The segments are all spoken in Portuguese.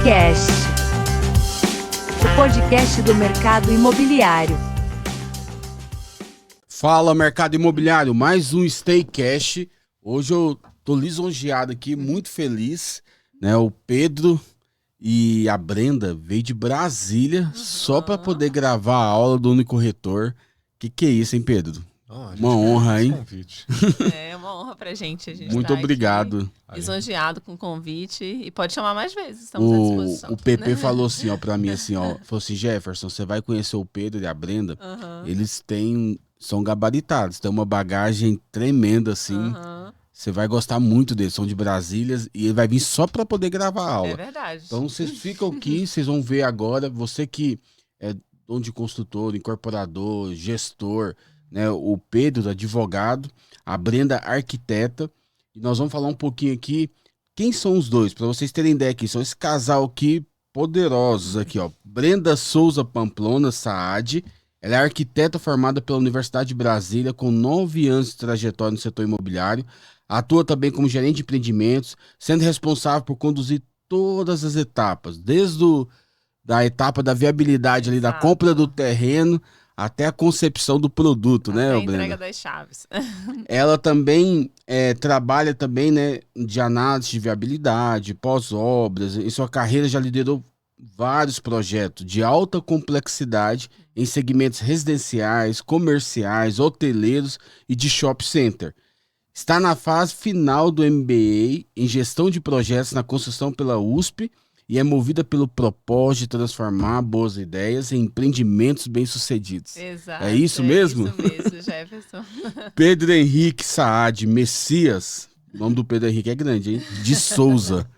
StayCast, o podcast do mercado imobiliário. Fala, mercado imobiliário, mais um StayCast. Hoje eu tô lisonjeado aqui, muito feliz, né? O Pedro e a Brenda veio de Brasília só para poder gravar a aula do Unicorretor. Que é isso, hein, Pedro? Uma honra, hein? Convite. É uma honra pra gente. A gente Muito tá obrigado. aqui, lisonjeado com o convite e pode chamar mais vezes, estamos à disposição. O PP falou assim, ó, pra mim, assim, ó, falou assim, Jefferson, você vai conhecer o Pedro e a Brenda, eles são gabaritados, tem uma bagagem tremenda, assim, você vai gostar muito deles, são de Brasília e ele vai vir só pra poder gravar a aula. É verdade. Então vocês ficam aqui, vocês vão ver agora, você que é dono de construtor, incorporador, gestor, né, o Pedro, advogado, a Brenda, arquiteta, e nós vamos falar um pouquinho aqui quem são os dois, para vocês terem ideia aqui, são esse casal aqui poderosos aqui, ó, Brenda Souza Pamplona Saad, ela é arquiteta formada pela Universidade de Brasília, com 9 anos de trajetória no setor imobiliário, atua também como gerente de empreendimentos, sendo responsável por conduzir todas as etapas, desde da etapa da viabilidade ali, da compra do terreno, até a concepção do produto, até né, a Brenda? entrega das chaves. Ela também trabalha também, né, de análise de viabilidade, pós-obras. Em sua carreira já liderou vários projetos de alta complexidade em segmentos residenciais, comerciais, hoteleiros e de shopping center. Está na fase final do MBA em gestão de projetos na construção pela USP e é movida pelo propósito de transformar boas ideias em empreendimentos bem-sucedidos. Exato. É isso mesmo? É isso mesmo, Jefferson. Pedro Henrique Saad Messias. O nome do Pedro Henrique é grande, hein? De Souza.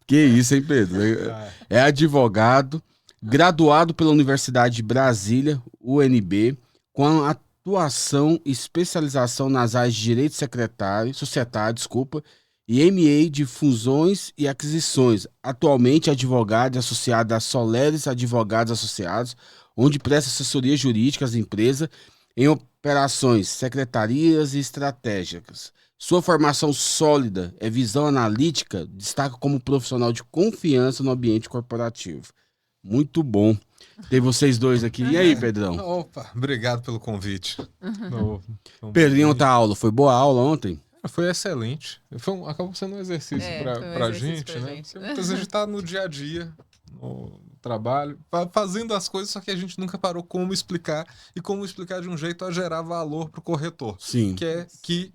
Que isso, hein, Pedro? É advogado, graduado pela Universidade de Brasília, UNB, com atuação e especialização nas áreas de Direito Societário, e MA de Fusões e Aquisições. Atualmente advogado e associado à Soleres Advogados Associados, onde presta assessoria jurídica às empresas em operações, secretarias e estratégicas. Sua formação sólida é visão analítica, destaca como profissional de confiança no ambiente corporativo. Muito bom ter vocês dois aqui. E aí, Pedrão? Opa, obrigado pelo convite. Pedrinho, outra aula. Foi boa a aula ontem? Foi excelente. Acabou sendo um exercício pra gente, né? Porque muitas vezes a gente tá no dia a dia, no trabalho, fazendo as coisas, só que a gente nunca parou como explicar e como explicar de um jeito a gerar valor pro corretor. Sim. Que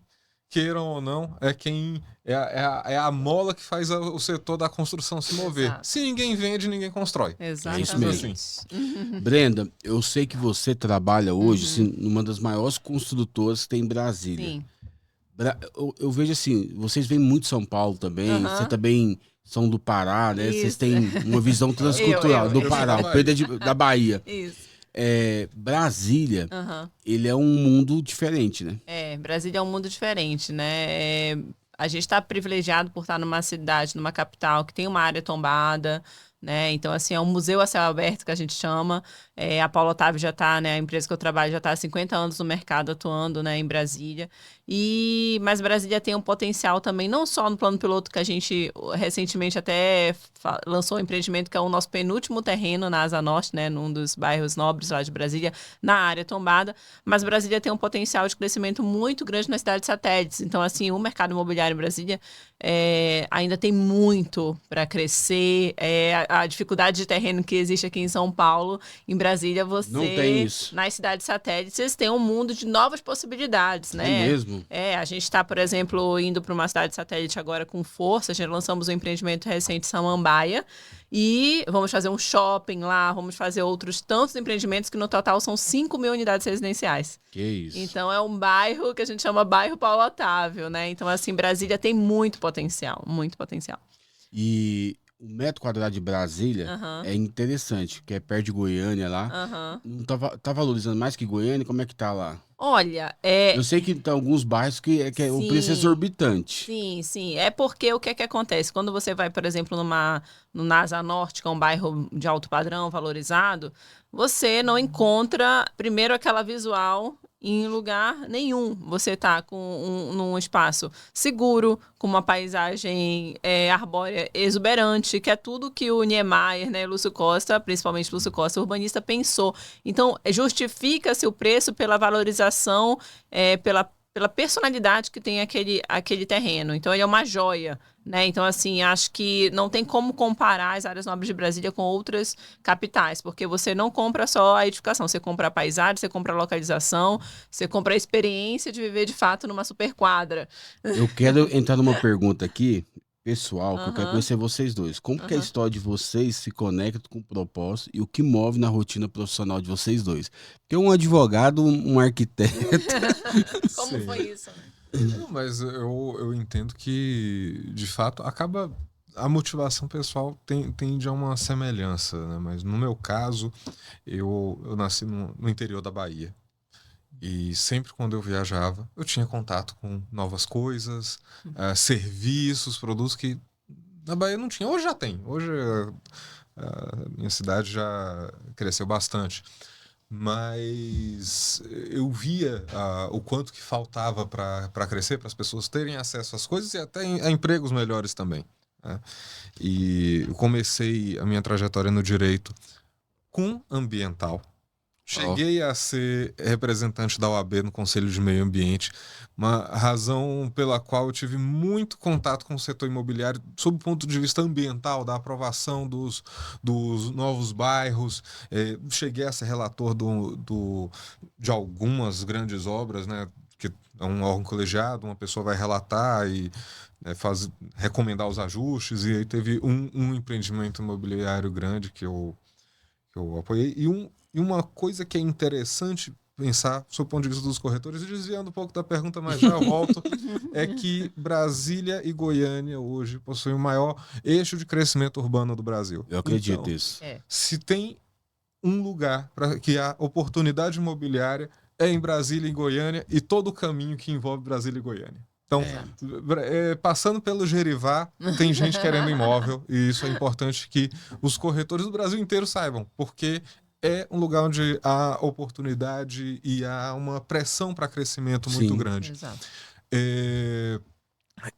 queiram ou não, é a mola que faz o setor da construção se mover. Exato. Se ninguém vende, ninguém constrói. Exatamente. É isso mesmo. Brenda, eu sei que você trabalha hoje assim, numa das maiores construtoras que tem em Brasília. Sim. Eu vejo assim, vocês vêm muito de São Paulo também, você também são do Pará, né? Isso. Vocês têm uma visão transcultural do Pará, o Pedro é da Bahia. Isso. Brasília, ele é um mundo diferente, né? Brasília é um mundo diferente, né? A gente está privilegiado por estar numa cidade, numa capital que tem uma área tombada, né? Então, assim, é um museu a céu aberto que a gente chama. A Paula Otávio já está, né? A empresa que eu trabalho já está há 50 anos no mercado atuando, né? Em Brasília. Mas Brasília tem um potencial também, não só no plano piloto, que a gente recentemente até lançou um empreendimento que é o nosso penúltimo terreno na Asa Norte, né? Num dos bairros nobres lá de Brasília, na área tombada. Mas Brasília tem um potencial de crescimento muito grande nas cidades satélites. Então, assim, o mercado imobiliário em Brasília ainda tem muito para crescer. A dificuldade de terreno que existe aqui em São Paulo, em Brasília, Não tem isso. nas cidades satélites, tem um mundo de novas possibilidades, né? É mesmo? A gente está, por exemplo, indo para uma cidade satélite agora com força. Já lançamos um empreendimento recente em Samambaia e vamos fazer um shopping lá, vamos fazer outros tantos empreendimentos que no total são 5 mil unidades residenciais. Que isso. Então é um bairro que a gente chama bairro Paulo Otávio, né? Então, assim, Brasília tem muito potencial, muito potencial. E o metro quadrado de Brasília é interessante, porque é perto de Goiânia lá. Não tá valorizando mais que Goiânia? Como é que tá lá? Olha, Eu sei que tem alguns bairros que o preço é exorbitante. Sim. É porque o que é que acontece? Quando você vai, por exemplo, no Asa Norte, que é um bairro de alto padrão, valorizado, você não encontra, primeiro, aquela visual em lugar nenhum. Você está num espaço seguro, com uma paisagem arbórea exuberante, que é tudo que o Niemeyer, né, Lúcio Costa, principalmente Lúcio Costa, urbanista, pensou. Então, justifica-se o preço pela valorização, pela personalidade que tem aquele terreno. Então, ele é uma joia, né? Então, assim, acho que não tem como comparar as áreas nobres de Brasília com outras capitais, porque você não compra só a edificação, você compra a paisagem, você compra a localização, você compra a experiência de viver, de fato, numa superquadra. Eu quero entrar numa pergunta aqui, pessoal, que eu quero conhecer vocês dois. Como que a história de vocês se conecta com o propósito e o que move na rotina profissional de vocês dois? Porque um advogado, um arquiteto... Como Sim. foi isso? Não, mas eu entendo que, de fato, a motivação pessoal tende a uma semelhança, né? Mas no meu caso, eu nasci no interior da Bahia. E sempre quando eu viajava, eu tinha contato com novas coisas, serviços, produtos que na Bahia não tinha. Hoje já tem. Hoje a minha cidade já cresceu bastante. Mas eu via o quanto que faltava para crescer, para as pessoas terem acesso às coisas e até a empregos melhores também, né? E eu comecei a minha trajetória no direito com ambiental. Cheguei a ser representante da OAB no Conselho de Meio Ambiente, uma razão pela qual eu tive muito contato com o setor imobiliário sob o ponto de vista ambiental, da aprovação dos novos bairros. Cheguei a ser relator de algumas grandes obras, né, que é um órgão colegiado, uma pessoa vai relatar e recomendar os ajustes, e aí teve um empreendimento imobiliário grande que eu apoiei, e uma coisa que é interessante pensar, sob o ponto de vista dos corretores, e desviando um pouco da pergunta, mas já volto, é que Brasília e Goiânia hoje possuem o maior eixo de crescimento urbano do Brasil. Eu acredito então, nisso. Se tem um lugar para que a oportunidade imobiliária é em Brasília e Goiânia, e todo o caminho que envolve Brasília e Goiânia. Então, passando pelo Gerivá, tem gente querendo imóvel, e isso é importante que os corretores do Brasil inteiro saibam, porque é um lugar onde há oportunidade e há uma pressão para crescimento muito grande. Exato.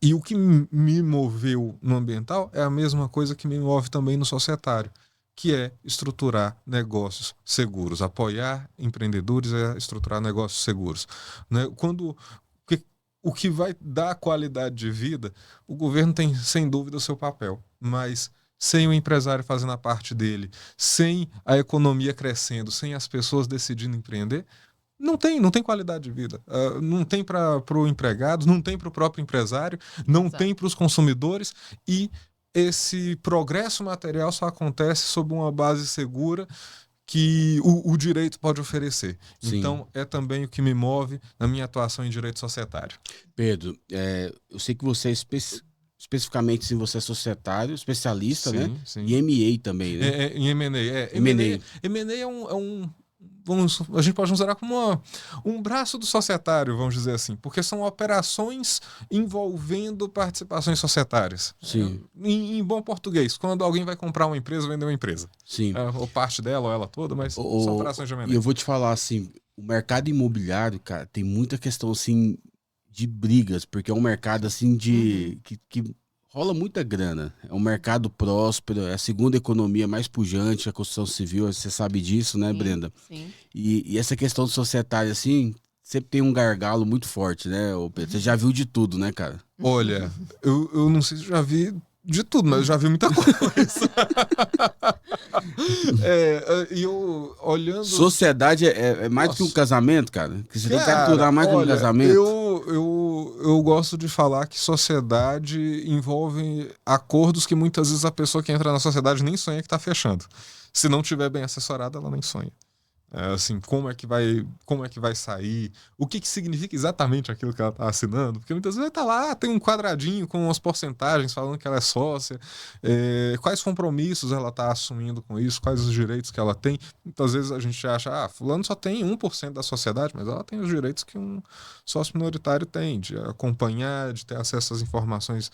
E o que me moveu no ambiental é a mesma coisa que me move também no societário, que é estruturar negócios seguros, apoiar empreendedores a estruturar negócios seguros, né? O que vai dar qualidade de vida, o governo tem, sem dúvida, o seu papel, mas sem o empresário fazendo a parte dele, sem a economia crescendo, sem as pessoas decidindo empreender, não tem qualidade de vida. Não tem para o empregado, não tem para o próprio empresário, não tem para os consumidores, e esse progresso material só acontece sob uma base segura que o direito pode oferecer. Sim. Então, é também o que me move na minha atuação em direito societário. Pedro, eu sei que você especificamente, se você é societário, especialista, sim, né? Sim. E M&A também, né? Em M&A. M&A é um a gente pode considerar como um braço do societário, vamos dizer assim, porque são operações envolvendo participações societárias. Sim. Em bom português, quando alguém vai comprar uma empresa, vender uma empresa. Sim. Ou parte dela, ou ela toda, mas são operações de M&A. E eu vou te falar assim, o mercado imobiliário, cara, tem muita questão assim de brigas, porque é um mercado assim que rola muita grana. É um mercado próspero, é a segunda economia mais pujante, a construção civil, você sabe disso, né, Brenda? Sim. E essa questão societária, assim, sempre tem um gargalo muito forte, né, Pedro? Você já viu de tudo, né, cara? Olha, eu não sei se já vi de tudo, mas eu já vi muita coisa. E eu olhando... Sociedade é mais do que um casamento, cara? Que você tem que capturar mais que um casamento. Eu gosto de falar que sociedade envolve acordos que muitas vezes a pessoa que entra na sociedade nem sonha que está fechando. Se não tiver bem assessorada, ela nem sonha. Assim, como é que vai sair, o que significa exatamente aquilo que ela está assinando, porque muitas vezes está lá, tem um quadradinho com as porcentagens falando que ela é sócia, quais compromissos ela está assumindo com isso, quais os direitos que ela tem. Muitas vezes a gente acha, fulano só tem 1% da sociedade, mas ela tem os direitos que um sócio minoritário tem, de acompanhar, de ter acesso às informações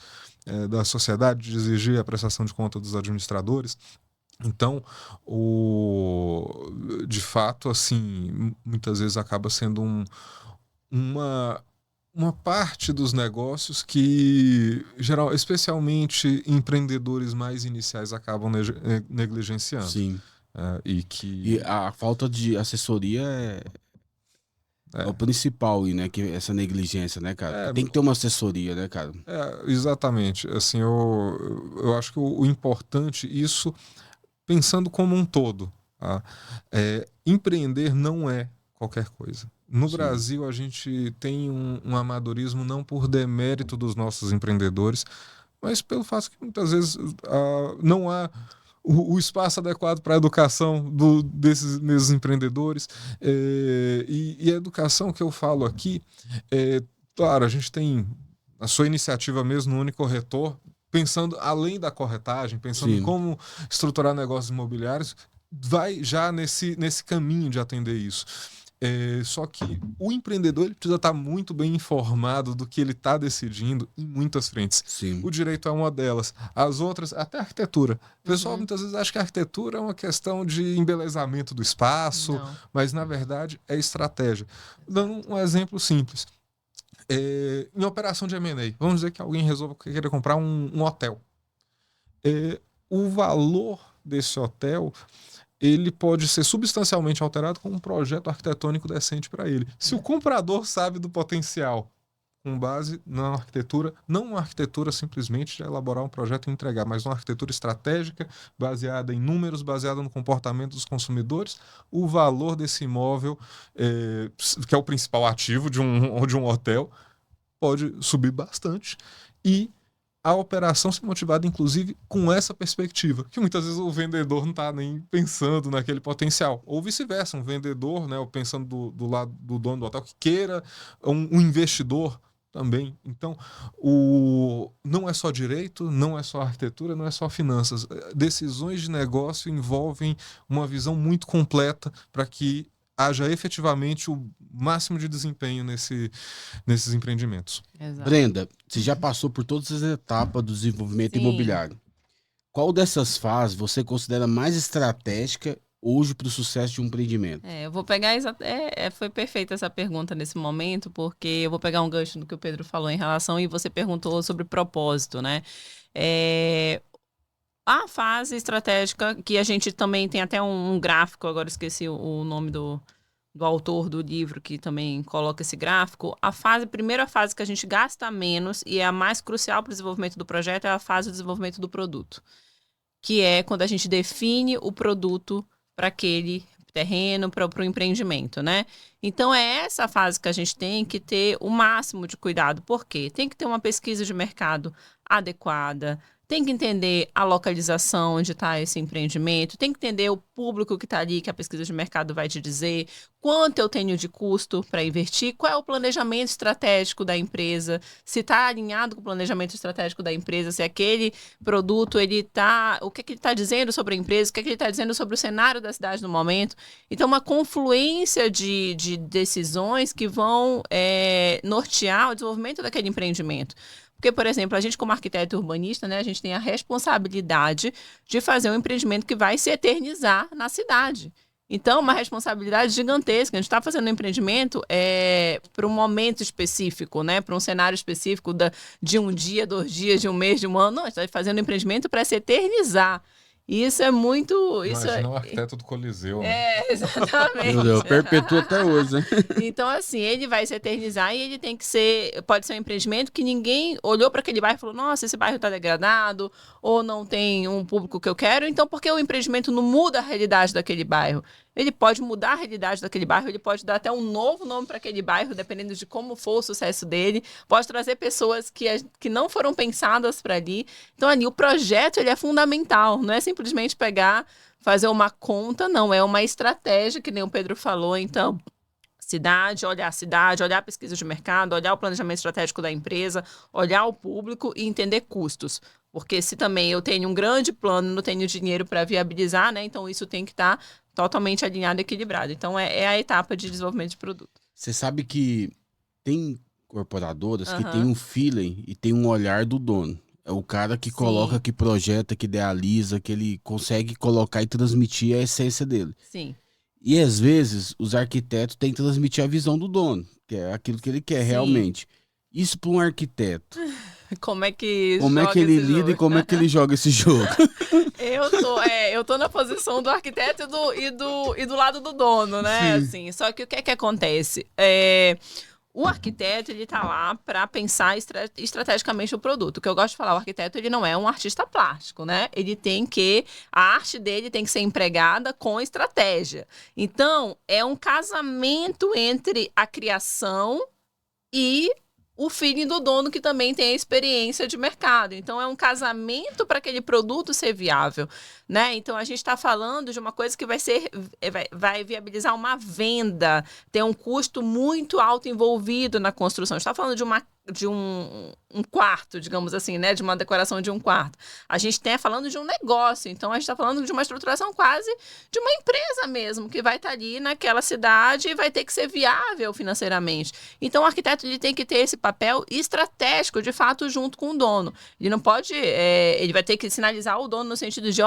da sociedade, de exigir a prestação de conta dos administradores. Então, de fato, assim, muitas vezes acaba sendo uma parte dos negócios que, especialmente empreendedores mais iniciais, acabam negligenciando. Sim. E a falta de assessoria é o principal, né? Que essa negligência, né, cara? Tem que ter uma assessoria, né, cara? Exatamente. Assim, eu acho que o importante, isso pensando como um todo, tá? Empreender não é qualquer coisa. No Sim. Brasil, a gente tem um amadorismo não por demérito dos nossos empreendedores, mas pelo fato que muitas vezes não há o espaço adequado para a educação desses empreendedores. E a educação que eu falo aqui, claro, a gente tem a sua iniciativa mesmo no Unicorretor, pensando além da corretagem, pensando em como estruturar negócios imobiliários, vai já nesse caminho de atender isso. Só que o empreendedor ele precisa estar muito bem informado do que ele está decidindo em muitas frentes. Sim. O direito é uma delas. As outras, até a arquitetura. O pessoal muitas vezes acha que a arquitetura é uma questão de embelezamento do espaço, mas na verdade é estratégia. Dando um exemplo simples. Em operação de M&A, vamos dizer que alguém resolva querer comprar um hotel. O valor desse hotel ele pode ser substancialmente alterado com um projeto arquitetônico decente para ele. Se o comprador sabe do potencial com base na arquitetura, não uma arquitetura simplesmente de elaborar um projeto e entregar, mas uma arquitetura estratégica, baseada em números, baseada no comportamento dos consumidores, o valor desse imóvel, que é o principal ativo de um hotel, pode subir bastante e a operação ser motivada, inclusive, com essa perspectiva, que muitas vezes o vendedor não está nem pensando naquele potencial. Ou vice-versa, um vendedor, né, pensando do lado do dono do hotel, que queira um investidor também. Então, não é só direito, não é só arquitetura, não é só finanças. Decisões de negócio envolvem uma visão muito completa para que haja efetivamente o máximo de desempenho nesses empreendimentos. Exato. Brenda, você já passou por todas as etapas do desenvolvimento imobiliário. Qual dessas fases você considera mais estratégica hoje para o sucesso de um empreendimento? Eu vou pegar... foi perfeita essa pergunta nesse momento, porque eu vou pegar um gancho no que o Pedro falou em relação, e você perguntou sobre propósito, né? A fase estratégica, que a gente também tem até um gráfico, agora esqueci o nome do autor do livro que também coloca esse gráfico. A primeira fase que a gente gasta menos e é a mais crucial para o desenvolvimento do projeto é a fase do desenvolvimento do produto, que é quando a gente define o produto para aquele terreno, para o empreendimento, né? Então é essa fase que a gente tem que ter o máximo de cuidado. Por quê? Tem que ter uma pesquisa de mercado adequada, tem que entender a localização onde está esse empreendimento, tem que entender o público que está ali, que a pesquisa de mercado vai te dizer, quanto eu tenho de custo para investir, qual é o planejamento estratégico da empresa, se está alinhado com o planejamento estratégico da empresa, se aquele produto, o que ele está dizendo sobre a empresa, o que ele está dizendo sobre o cenário da cidade no momento. Então, uma confluência de decisões que vão nortear o desenvolvimento daquele empreendimento. Porque, por exemplo, a gente como arquiteto urbanista, né, a gente tem a responsabilidade de fazer um empreendimento que vai se eternizar na cidade. Então, uma responsabilidade gigantesca. A gente está fazendo um empreendimento para um momento específico, né, para um cenário específico de um dia, 2 dias, de um mês, de um ano. Não, a gente está fazendo um empreendimento para se eternizar. Isso é muito... Imagina o arquiteto do Coliseu, né? Exatamente. Meu Deus, perpetua até hoje, né? Então, assim, ele vai se eternizar e ele tem que ser... Pode ser um empreendimento que ninguém olhou para aquele bairro e falou, nossa, esse bairro está degradado, ou não tem um público que eu quero. Então, por que o empreendimento não muda a realidade daquele bairro? Ele pode mudar a realidade daquele bairro, ele pode dar até um novo nome para aquele bairro, dependendo de como for o sucesso dele. Pode trazer pessoas que não foram pensadas para ali. Então, ali, o projeto ele é fundamental. Não é simplesmente fazer uma conta, não. É uma estratégia, que nem o Pedro falou. Então, olhar a pesquisa de mercado, olhar o planejamento estratégico da empresa, olhar o público e entender custos. Porque se também eu tenho um grande plano, não tenho dinheiro para viabilizar, né? Então, isso tem que estar totalmente alinhado e equilibrado. Então, é a etapa de desenvolvimento de produto. Você sabe que tem incorporadoras que tem um feeling e tem um olhar do dono. É o cara que coloca, que projeta, que idealiza, que ele consegue colocar e transmitir a essência dele. Sim. E às vezes os arquitetos têm que transmitir a visão do dono, que é aquilo que ele quer realmente. Isso para um arquiteto. Como é que ele lida e como é que ele joga esse jogo? Eu tô na posição do arquiteto e do lado do dono, né? Sim. Assim, só que o que é que acontece? O arquiteto, ele tá lá para pensar estrategicamente o produto. O que eu gosto de falar, o arquiteto, ele não é um artista plástico, né? A arte dele tem que ser empregada com estratégia. Então, é um casamento entre a criação e o feeling do dono, que também tem a experiência de mercado. Então, é um casamento para aquele produto ser viável, né? Então, a gente está falando de uma coisa que vai viabilizar uma venda, tem um custo muito alto envolvido na construção. A gente está falando de um quarto, digamos assim, né? De uma decoração de um quarto. A gente está falando de um negócio, então a gente está falando de uma estruturação quase de uma empresa mesmo, que vai estar ali naquela cidade e vai ter que ser viável financeiramente. Então o arquiteto, ele tem que ter esse papel estratégico, de fato, junto com o dono. Ele não pode, ele vai ter que sinalizar o dono no sentido de,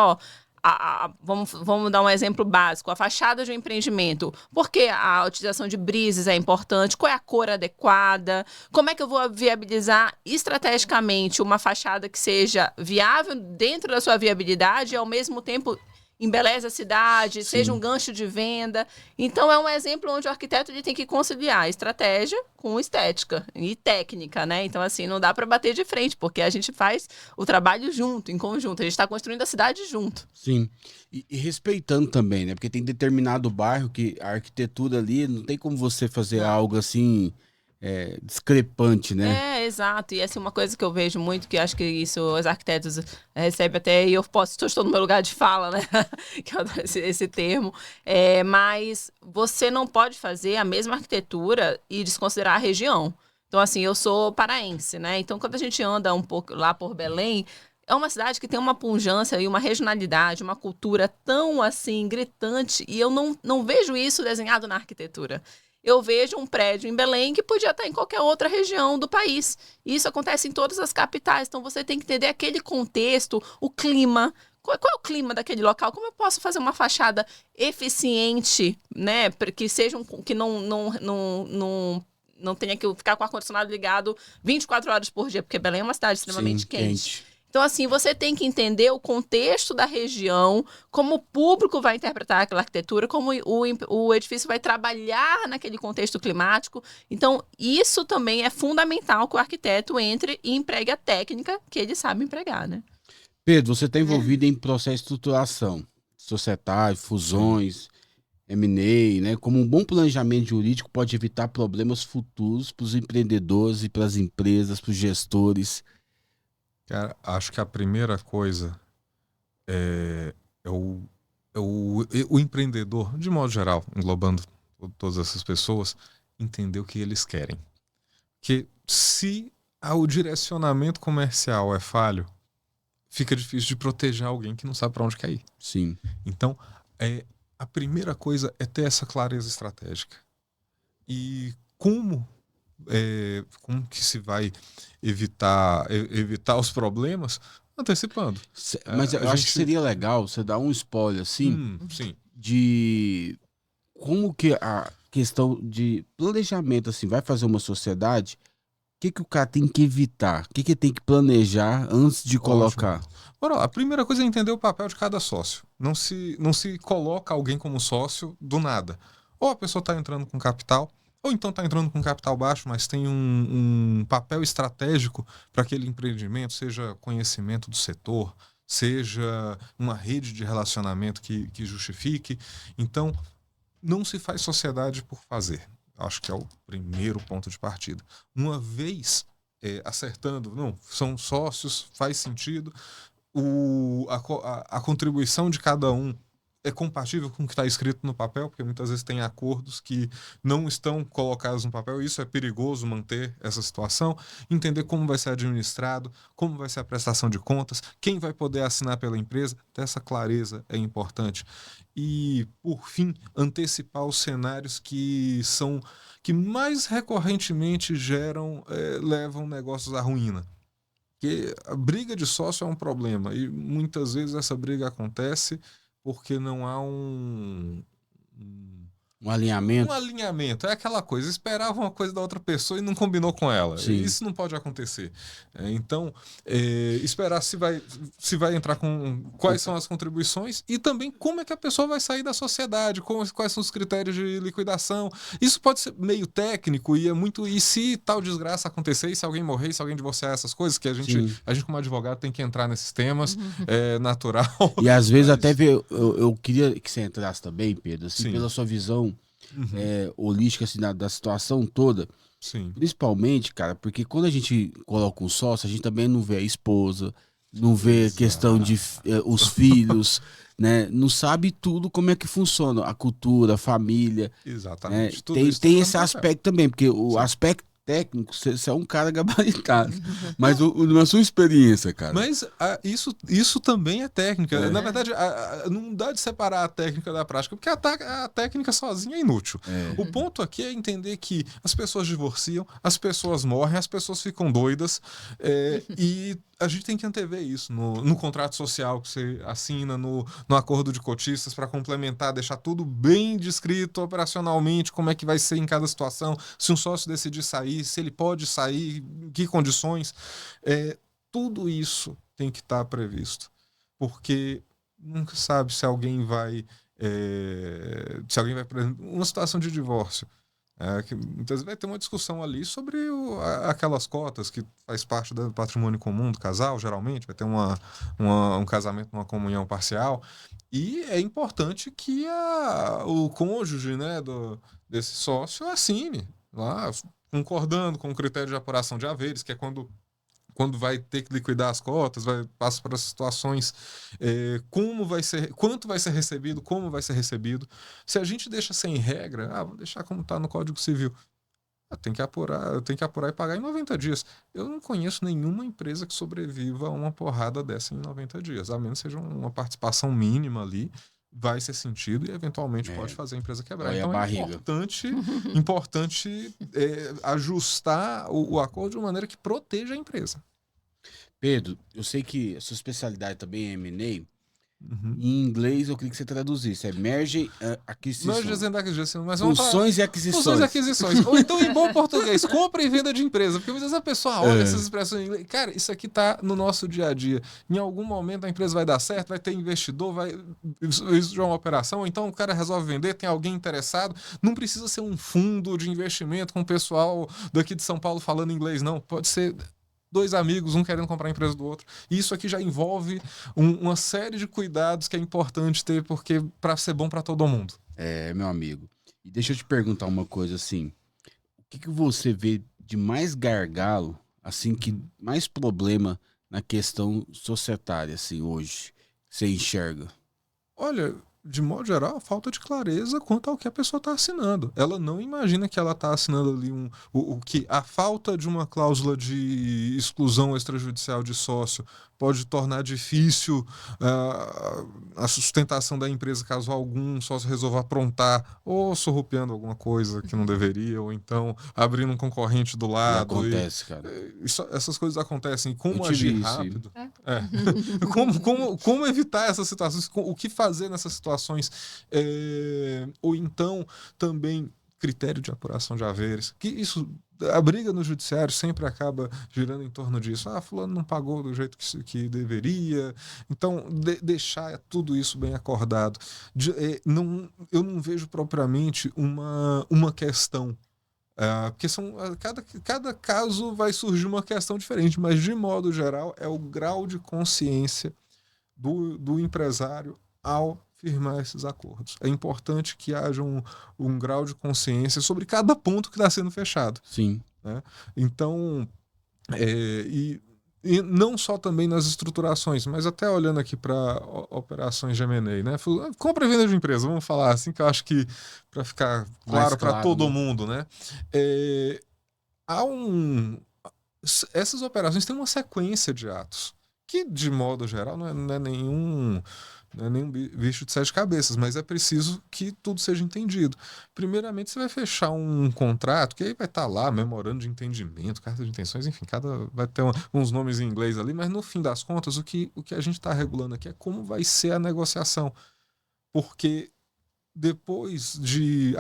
vamos dar um exemplo básico, a fachada de um empreendimento. Por que a utilização de brises é importante? Qual é a cor adequada? Como é que eu vou viabilizar estrategicamente uma fachada que seja viável dentro da sua viabilidade e, ao mesmo tempo, embeleza a cidade, seja um gancho de venda. Então, é um exemplo onde o arquiteto, ele tem que conciliar estratégia com estética e técnica, né? Então, assim, não dá para bater de frente, porque a gente faz o trabalho junto, em conjunto. A gente está construindo a cidade junto. Sim. E respeitando também, né? Porque tem determinado bairro que a arquitetura ali, não tem como você fazer algo assim... discrepante, né? Exato. E assim, uma coisa que eu vejo muito, que acho que isso os arquitetos recebem até, e eu estou no meu lugar de fala, né? Que eu adoro esse termo. Mas você não pode fazer a mesma arquitetura e desconsiderar a região. Então, assim, eu sou paraense, né? Então, quando a gente anda um pouco lá por Belém, é uma cidade que tem uma pujança e uma regionalidade, uma cultura tão, assim, gritante, e eu não vejo isso desenhado na arquitetura. Eu vejo um prédio em Belém que podia estar em qualquer outra região do país. E isso acontece em todas as capitais. Então, você tem que entender aquele contexto, o clima. Qual é o clima daquele local? Como eu posso fazer uma fachada eficiente, né? Que seja que não tenha que ficar com o ar-condicionado ligado 24 horas por dia, porque Belém é uma cidade extremamente quente. Então, assim, você tem que entender o contexto da região, como o público vai interpretar aquela arquitetura, como o edifício vai trabalhar naquele contexto climático. Então, isso também é fundamental que o arquiteto entre e empregue a técnica que ele sabe empregar, né? Pedro, você está envolvido em processo de estruturação, societário, fusões, M&A, né? Como um bom planejamento jurídico pode evitar problemas futuros para os empreendedores e para as empresas, para os gestores. Cara, acho que a primeira coisa é o empreendedor, de modo geral, englobando todas essas pessoas, entender o que eles querem. Porque se o direcionamento comercial é falho, fica difícil de proteger alguém que não sabe para onde quer ir. Sim. Então, a primeira coisa é ter essa clareza estratégica. E como que se vai evitar os problemas? Antecipando. Mas eu acho que seria legal você dar um spoiler, assim, sim. De como que a questão de planejamento, assim, vai fazer uma sociedade, o que o cara tem que evitar? O que tem que planejar antes de colocar? Bora lá. A primeira coisa é entender o papel de cada sócio. Não se coloca alguém como sócio do nada. Ou a pessoa está entrando com capital, ou então está entrando com capital baixo, mas tem um papel estratégico para aquele empreendimento, seja conhecimento do setor, seja uma rede de relacionamento que justifique. Então, não se faz sociedade por fazer. Acho que é o primeiro ponto de partida. Uma vez acertando, não, são sócios, faz sentido, a contribuição de cada um é compatível com o que está escrito no papel, porque muitas vezes tem acordos que não estão colocados no papel, e isso é perigoso manter essa situação. Entender como vai ser administrado, como vai ser a prestação de contas, quem vai poder assinar pela empresa, ter essa clareza é importante. E, por fim, antecipar os cenários que mais recorrentemente levam negócios à ruína. Porque a briga de sócio é um problema e muitas vezes essa briga acontece porque não há um alinhamento. Um alinhamento. É aquela coisa, esperava uma coisa da outra pessoa e não combinou com ela. Sim. Isso não pode acontecer. Então, esperar se vai entrar com quais são as contribuições e também como é que a pessoa vai sair da sociedade, quais são os critérios de liquidação. Isso pode ser meio técnico e é muito... E se tal desgraça acontecer, e se alguém morrer, e se alguém divorciar, essas coisas, que a gente como advogado tem que entrar nesses temas, é natural. E às vezes até eu queria que você entrasse também, Pedro, assim, pela sua visão holística assim, da situação toda. Sim. Principalmente, cara, porque quando a gente coloca um sócio, a gente também não vê a esposa, não vê a questão de os filhos, né? Não sabe tudo como é que funciona, a cultura, a família. Exatamente. Né? Tem esse aspecto também, porque o aspecto técnico, você é um cara gabaritado. Mas na sua experiência, cara. Mas isso também é técnica. Na verdade, não dá de separar a técnica da prática, porque a técnica sozinha é inútil. O ponto aqui é entender que as pessoas divorciam, as pessoas morrem, as pessoas ficam doidas, e a gente tem que antever isso no contrato social que você assina, no acordo de cotistas, para complementar, deixar tudo bem descrito operacionalmente, como é que vai ser em cada situação, se um sócio decidir sair, se ele pode sair, em que condições. Tudo isso tem que estar previsto, porque nunca sabe se alguém vai, por exemplo, uma situação de divórcio. Que muitas vezes vai ter uma discussão ali sobre aquelas cotas que faz parte do patrimônio comum do casal, geralmente, vai ter um casamento numa comunhão parcial, e é importante que o cônjuge, né, desse sócio assine lá, concordando com o critério de apuração de haveres, que é quando vai ter que liquidar as cotas, passa por situações, quanto vai ser recebido, como vai ser recebido. Se a gente deixa sem regra, vou deixar como está no Código Civil, tem que apurar e pagar em 90 dias. Eu não conheço nenhuma empresa que sobreviva a uma porrada dessa em 90 dias, a menos que seja uma participação mínima ali, vai ser sentido e eventualmente pode fazer a empresa quebrar. Então é importante ajustar o acordo de uma maneira que proteja a empresa. Pedro, eu sei que a sua especialidade também é M&A. Em inglês eu queria que você traduzisse. Merge aquisições. Funções e aquisições. Funções e aquisições. Ou então, em bom português, compra e venda de empresa. Porque às vezes a pessoa olha essas expressões em inglês. Cara, isso aqui tá no nosso dia a dia. Em algum momento a empresa vai dar certo, vai ter investidor, isso já é uma operação. Ou então o cara resolve vender, tem alguém interessado. Não precisa ser um fundo de investimento com o pessoal daqui de São Paulo falando inglês, não. Pode ser 2 amigos, um querendo comprar a empresa do outro. E isso aqui já envolve uma série de cuidados que é importante ter, porque para ser bom para todo mundo. Meu amigo. E deixa eu te perguntar uma coisa assim. O que você vê de mais gargalo, assim, que mais problema na questão societária, assim, hoje, você enxerga? Olha, de modo geral, a falta de clareza quanto ao que a pessoa está assinando. Ela não imagina que ela está assinando ali que a falta de uma cláusula de exclusão extrajudicial de sócio pode tornar difícil a sustentação da empresa caso algum sócio resolva aprontar ou surrupiando alguma coisa que não deveria, ou então abrindo um concorrente do lado. Acontece, cara. Essas coisas acontecem. Como agir rápido? Como evitar essas situações? O que fazer nessas situações? Ou então também critério de apuração de haveres, que isso, a briga no judiciário sempre acaba girando em torno disso. Fulano não pagou do jeito que deveria. Então, deixar tudo isso bem acordado. Eu não vejo propriamente uma questão, porque cada caso vai surgir uma questão diferente, mas de modo geral é o grau de consciência do empresário ao firmar esses acordos. É importante que haja um grau de consciência sobre cada ponto que está sendo fechado. Sim. Né? Então, e não só também nas estruturações, mas até olhando aqui para operações de M&A, né? Compra e venda de empresa, vamos falar assim, que eu acho que para ficar claro para todo mundo, né? Essas operações têm uma sequência de atos que, de modo geral, não é nenhum Não é nenhum bicho de 7 cabeças, mas é preciso que tudo seja entendido. Primeiramente, você vai fechar um contrato, que aí vai estar lá, memorando de entendimento, carta de intenções, enfim, vai ter uns nomes em inglês ali, mas no fim das contas, o que a gente está regulando aqui é como vai ser a negociação. Porque depois de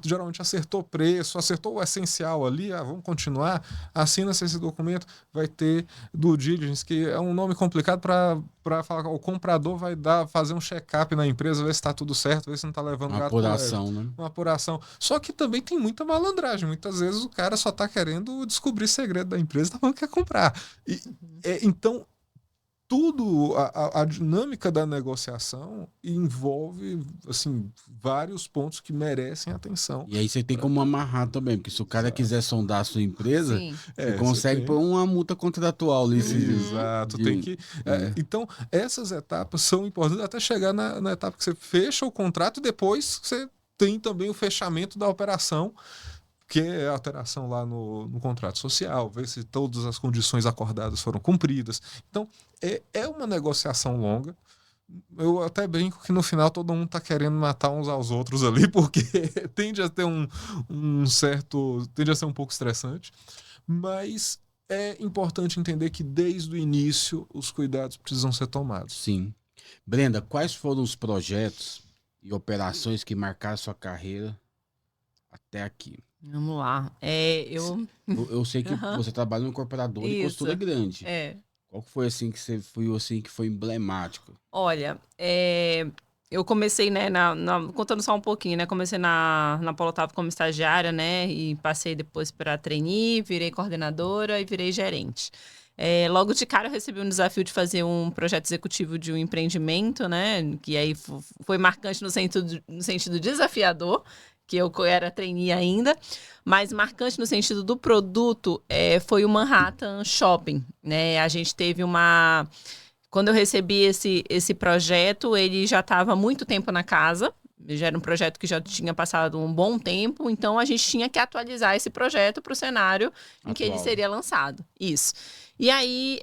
geralmente acertou preço, acertou o essencial ali, vamos continuar, assina-se esse documento, vai ter due diligence, que é um nome complicado para falar, o comprador vai fazer um check-up na empresa, ver se está tudo certo, ver se não está levando uma apuração, né? Uma apuração. Só que também tem muita malandragem, muitas vezes o cara só está querendo descobrir segredo da empresa, tá falando que quer comprar. Então, tudo, a dinâmica da negociação envolve, assim, vários pontos que merecem atenção. E aí você tem como amarrar também, porque se o cara quiser sondar a sua empresa, você consegue pôr uma multa contratual ali. Exato, tem que... Então, essas etapas são importantes até chegar na etapa que você fecha o contrato e depois você tem também o fechamento da operação, que é a alteração lá no contrato social, ver se todas as condições acordadas foram cumpridas. Então, é uma negociação longa. Eu até brinco que no final todo mundo está querendo matar uns aos outros ali, porque tende a ter tende a ser um pouco estressante, mas é importante entender que desde o início os cuidados precisam ser tomados. Sim. Brenda, quais foram os projetos e operações que marcaram sua carreira até aqui? Vamos lá. Eu sei que você trabalha no incorporador de costura grande. Qual foi assim que você que foi emblemático? Olha, eu comecei, né, contando só um pouquinho, né? Comecei na Polo Otávio como estagiária, né? E passei depois para trainee, virei coordenadora e virei gerente. Logo de cara eu recebi um desafio de fazer um projeto executivo de um empreendimento, né? Que aí foi marcante no sentido desafiador, que eu era trainee ainda, mas marcante no sentido do produto foi o Manhattan Shopping, né? A gente teve quando eu recebi esse projeto, ele já estava há muito tempo na casa, já era um projeto que já tinha passado um bom tempo, então a gente tinha que atualizar esse projeto para o cenário em que ele seria lançado. Isso. E aí,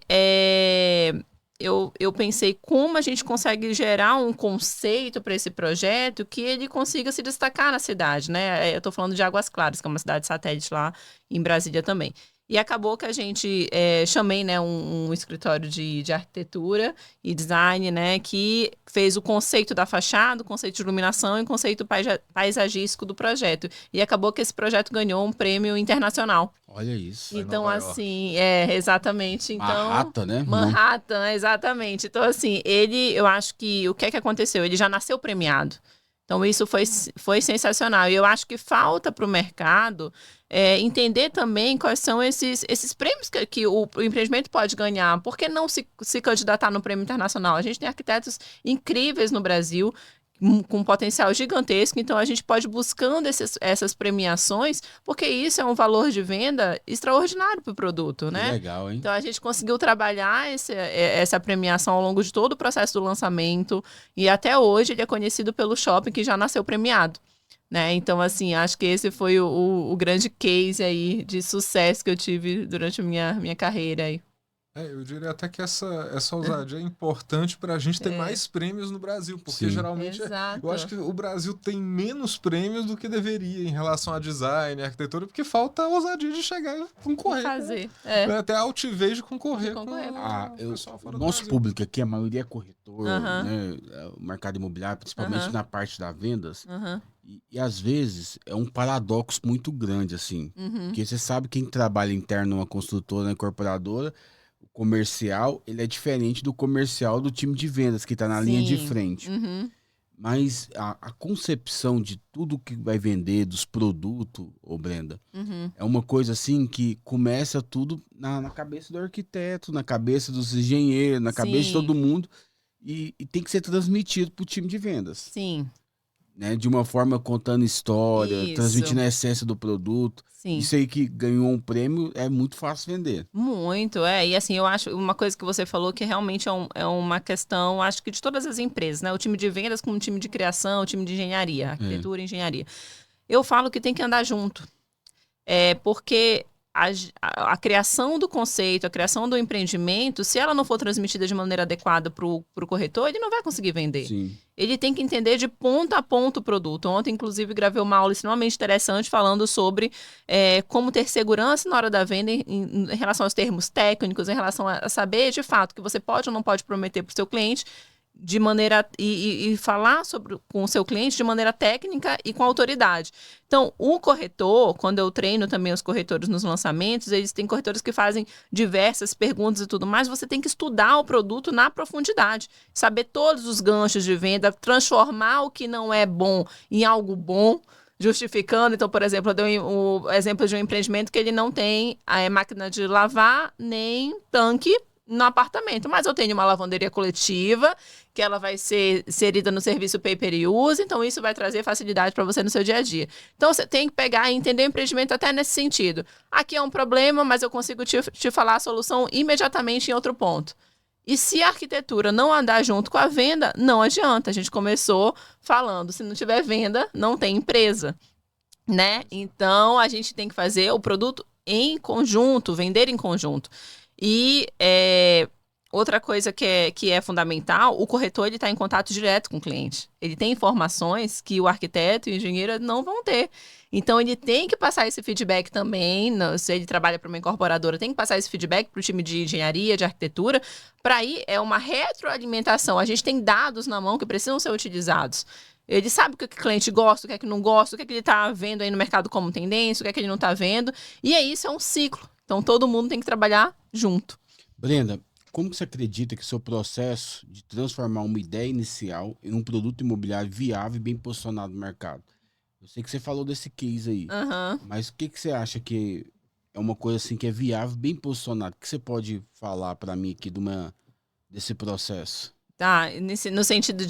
eu pensei como a gente consegue gerar um conceito para esse projeto que ele consiga se destacar na cidade, né? Eu estou falando de Águas Claras, que é uma cidade satélite lá em Brasília também. E acabou que a gente chamei, né, um escritório de arquitetura e design, né, que fez o conceito da fachada, o conceito de iluminação e o conceito paisagístico do projeto. E acabou que esse projeto ganhou um prêmio internacional. Olha isso. Então, assim, exatamente. Então, Manhattan, né? Manhattan, exatamente. Então, assim, eu acho que o que é que aconteceu? Ele já nasceu premiado. Então, isso foi sensacional. E eu acho que falta para o mercado entender também quais são esses prêmios que o empreendimento pode ganhar. Por que não se candidatar no prêmio internacional? A gente tem arquitetos incríveis no Brasil, com um potencial gigantesco, então a gente pode ir buscando essas premiações, porque isso é um valor de venda extraordinário para o produto, né? Que legal, hein? Então a gente conseguiu trabalhar essa premiação ao longo de todo o processo do lançamento, e até hoje ele é conhecido pelo shopping que já nasceu premiado, né? Então, assim, acho que esse foi o grande case aí de sucesso que eu tive durante a minha carreira aí. Eu diria até que essa ousadia é importante para a gente ter mais prêmios no Brasil, porque geralmente eu acho que o Brasil tem menos prêmios do que deveria em relação a design, arquitetura, porque falta a ousadia de chegar e concorrer. Fazer. Até a altivez de concorrer. Com o pessoal fora do nosso Brasil. Público aqui, a maioria é corretor, né? O mercado imobiliário, principalmente na parte das vendas. E às vezes é um paradoxo muito grande, assim. Porque você sabe quem trabalha interno numa construtora, numa incorporadora, comercial, ele é diferente do comercial do time de vendas, que está na linha de frente. Mas a concepção de tudo que vai vender, dos produtos, Brenda, é uma coisa assim que começa tudo na cabeça do arquiteto, na cabeça dos engenheiros, na cabeça de todo mundo, e tem que ser transmitido para o time de vendas. Sim. Né, de uma forma contando história, transmitindo a essência do produto. Sim. Isso aí que ganhou um prêmio é muito fácil vender. Muito, E assim, eu acho uma coisa que você falou que realmente é uma questão, acho que de todas as empresas, né? O time de vendas com o time de criação, o time de engenharia, arquitetura e engenharia. Eu falo que tem que andar junto. Porque a criação do conceito, a criação do empreendimento, se ela não for transmitida de maneira adequada para o corretor, ele não vai conseguir vender. Sim. Ele tem que entender de ponta a ponta o produto. Ontem, inclusive, gravei uma aula extremamente interessante falando sobre como ter segurança na hora da venda em relação aos termos técnicos, em relação a saber, de fato, que você pode ou não pode prometer para o seu cliente de maneira e falar com o seu cliente de maneira técnica e com autoridade. Então, o corretor, quando eu treino também os corretores nos lançamentos, eles têm corretores que fazem diversas perguntas e tudo mais, você tem que estudar o produto na profundidade, saber todos os ganchos de venda, transformar o que não é bom em algo bom, justificando. Então, por exemplo, eu dei o exemplo de um empreendimento que ele não tem a máquina de lavar nem tanque no apartamento, mas eu tenho uma lavanderia coletiva que ela vai ser inserida no serviço pay-per-use, então isso vai trazer facilidade para você no seu dia a dia. Então você tem que pegar e entender o empreendimento até nesse sentido. Aqui é um problema, mas eu consigo te falar a solução imediatamente em outro ponto. E se a arquitetura não andar junto com a venda, não adianta. A gente começou falando, se não tiver venda, não tem empresa, né? Então a gente tem que fazer o produto em conjunto, vender em conjunto. E outra coisa que é fundamental, o corretor está em contato direto com o cliente. Ele tem informações que o arquiteto e o engenheiro não vão ter. Então, ele tem que passar esse feedback também, se ele trabalha para uma incorporadora, tem que passar esse feedback para o time de engenharia, de arquitetura, para aí é uma retroalimentação. A gente tem dados na mão que precisam ser utilizados. Ele sabe o que o cliente gosta, o que é que não gosta, o que é que ele está vendo aí no mercado como tendência, o que é que ele não está vendo. E aí, isso é um ciclo. Então, todo mundo tem que trabalhar junto. Brenda, como você acredita que seu processo de transformar uma ideia inicial em um produto imobiliário viável e bem posicionado no mercado? Eu sei que você falou desse case aí, mas o que você acha que é uma coisa assim que é viável, bem posicionado? O que você pode falar para mim aqui desse processo? Tá, no sentido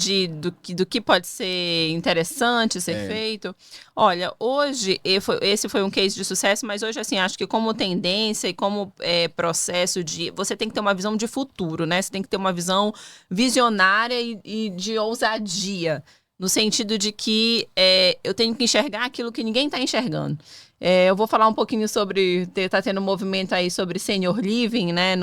do que pode ser interessante ser feito. Olha, hoje, esse foi um case de sucesso, mas hoje, assim, acho que como tendência e como processo você tem que ter uma visão de futuro, né? Você tem que ter uma visão visionária e de ousadia, no sentido de que eu tenho que enxergar aquilo que ninguém está enxergando. Eu vou falar um pouquinho sobre, tá tendo um movimento aí sobre senior living, né,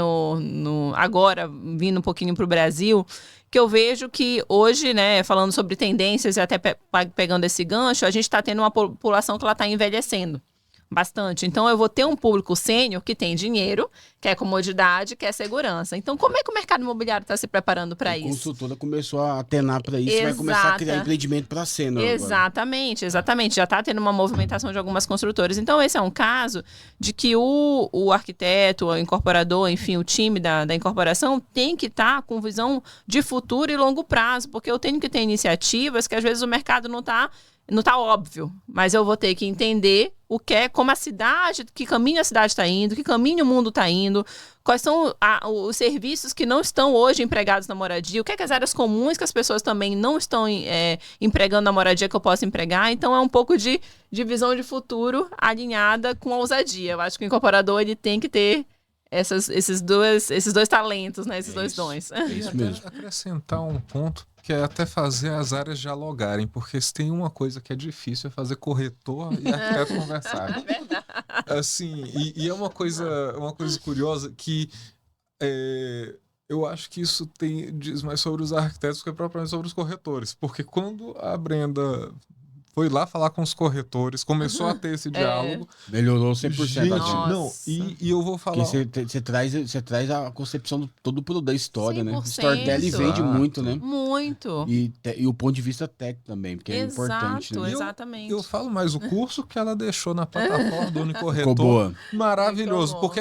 agora vindo um pouquinho para o Brasil, que eu vejo que hoje, né, falando sobre tendências e até pegando esse gancho, a gente está tendo uma população que ela está envelhecendo bastante. Então, eu vou ter um público sênior que tem dinheiro, quer comodidade, quer segurança. Então, como é que o mercado imobiliário está se preparando para isso? A consultora começou a atenar para isso e vai começar a criar empreendimento para sênior. Exatamente. Já está tendo uma movimentação de algumas construtoras. Então, esse é um caso de que o arquiteto, o incorporador, enfim, o time da incorporação tem que estar com visão de futuro e longo prazo, porque eu tenho que ter iniciativas que às vezes o mercado não está óbvio, mas eu vou ter que entender como a cidade, que caminho a cidade está indo, que caminho o mundo está indo, quais são os serviços que não estão hoje empregados na moradia, o que é que as áreas comuns que as pessoas também não estão empregando na moradia que eu posso empregar. Então é um pouco de visão de futuro alinhada com a ousadia. Eu acho que o incorporador ele tem que ter esses dois talentos, né? Esses dois dons. É isso mesmo. Acrescentar um ponto que é até fazer as áreas dialogarem, porque se tem uma coisa que é difícil é fazer corretor e arquiteto conversar. É verdade. Assim, e é uma coisa curiosa que eu acho que isso diz mais sobre os arquitetos do que propriamente sobre os corretores, porque quando a Brenda foi lá falar com os corretores, começou a ter esse diálogo. Melhorou 100%. Gente, não, e eu vou falar... Você traz a concepção da história, 100%. Né? O storytelling Exato. vende muito, né? Muito. E o ponto de vista técnico também, porque é importante. Né? Exatamente. Eu falo mais, o curso que ela deixou na plataforma do Unicorretor, boa. Maravilhoso, porque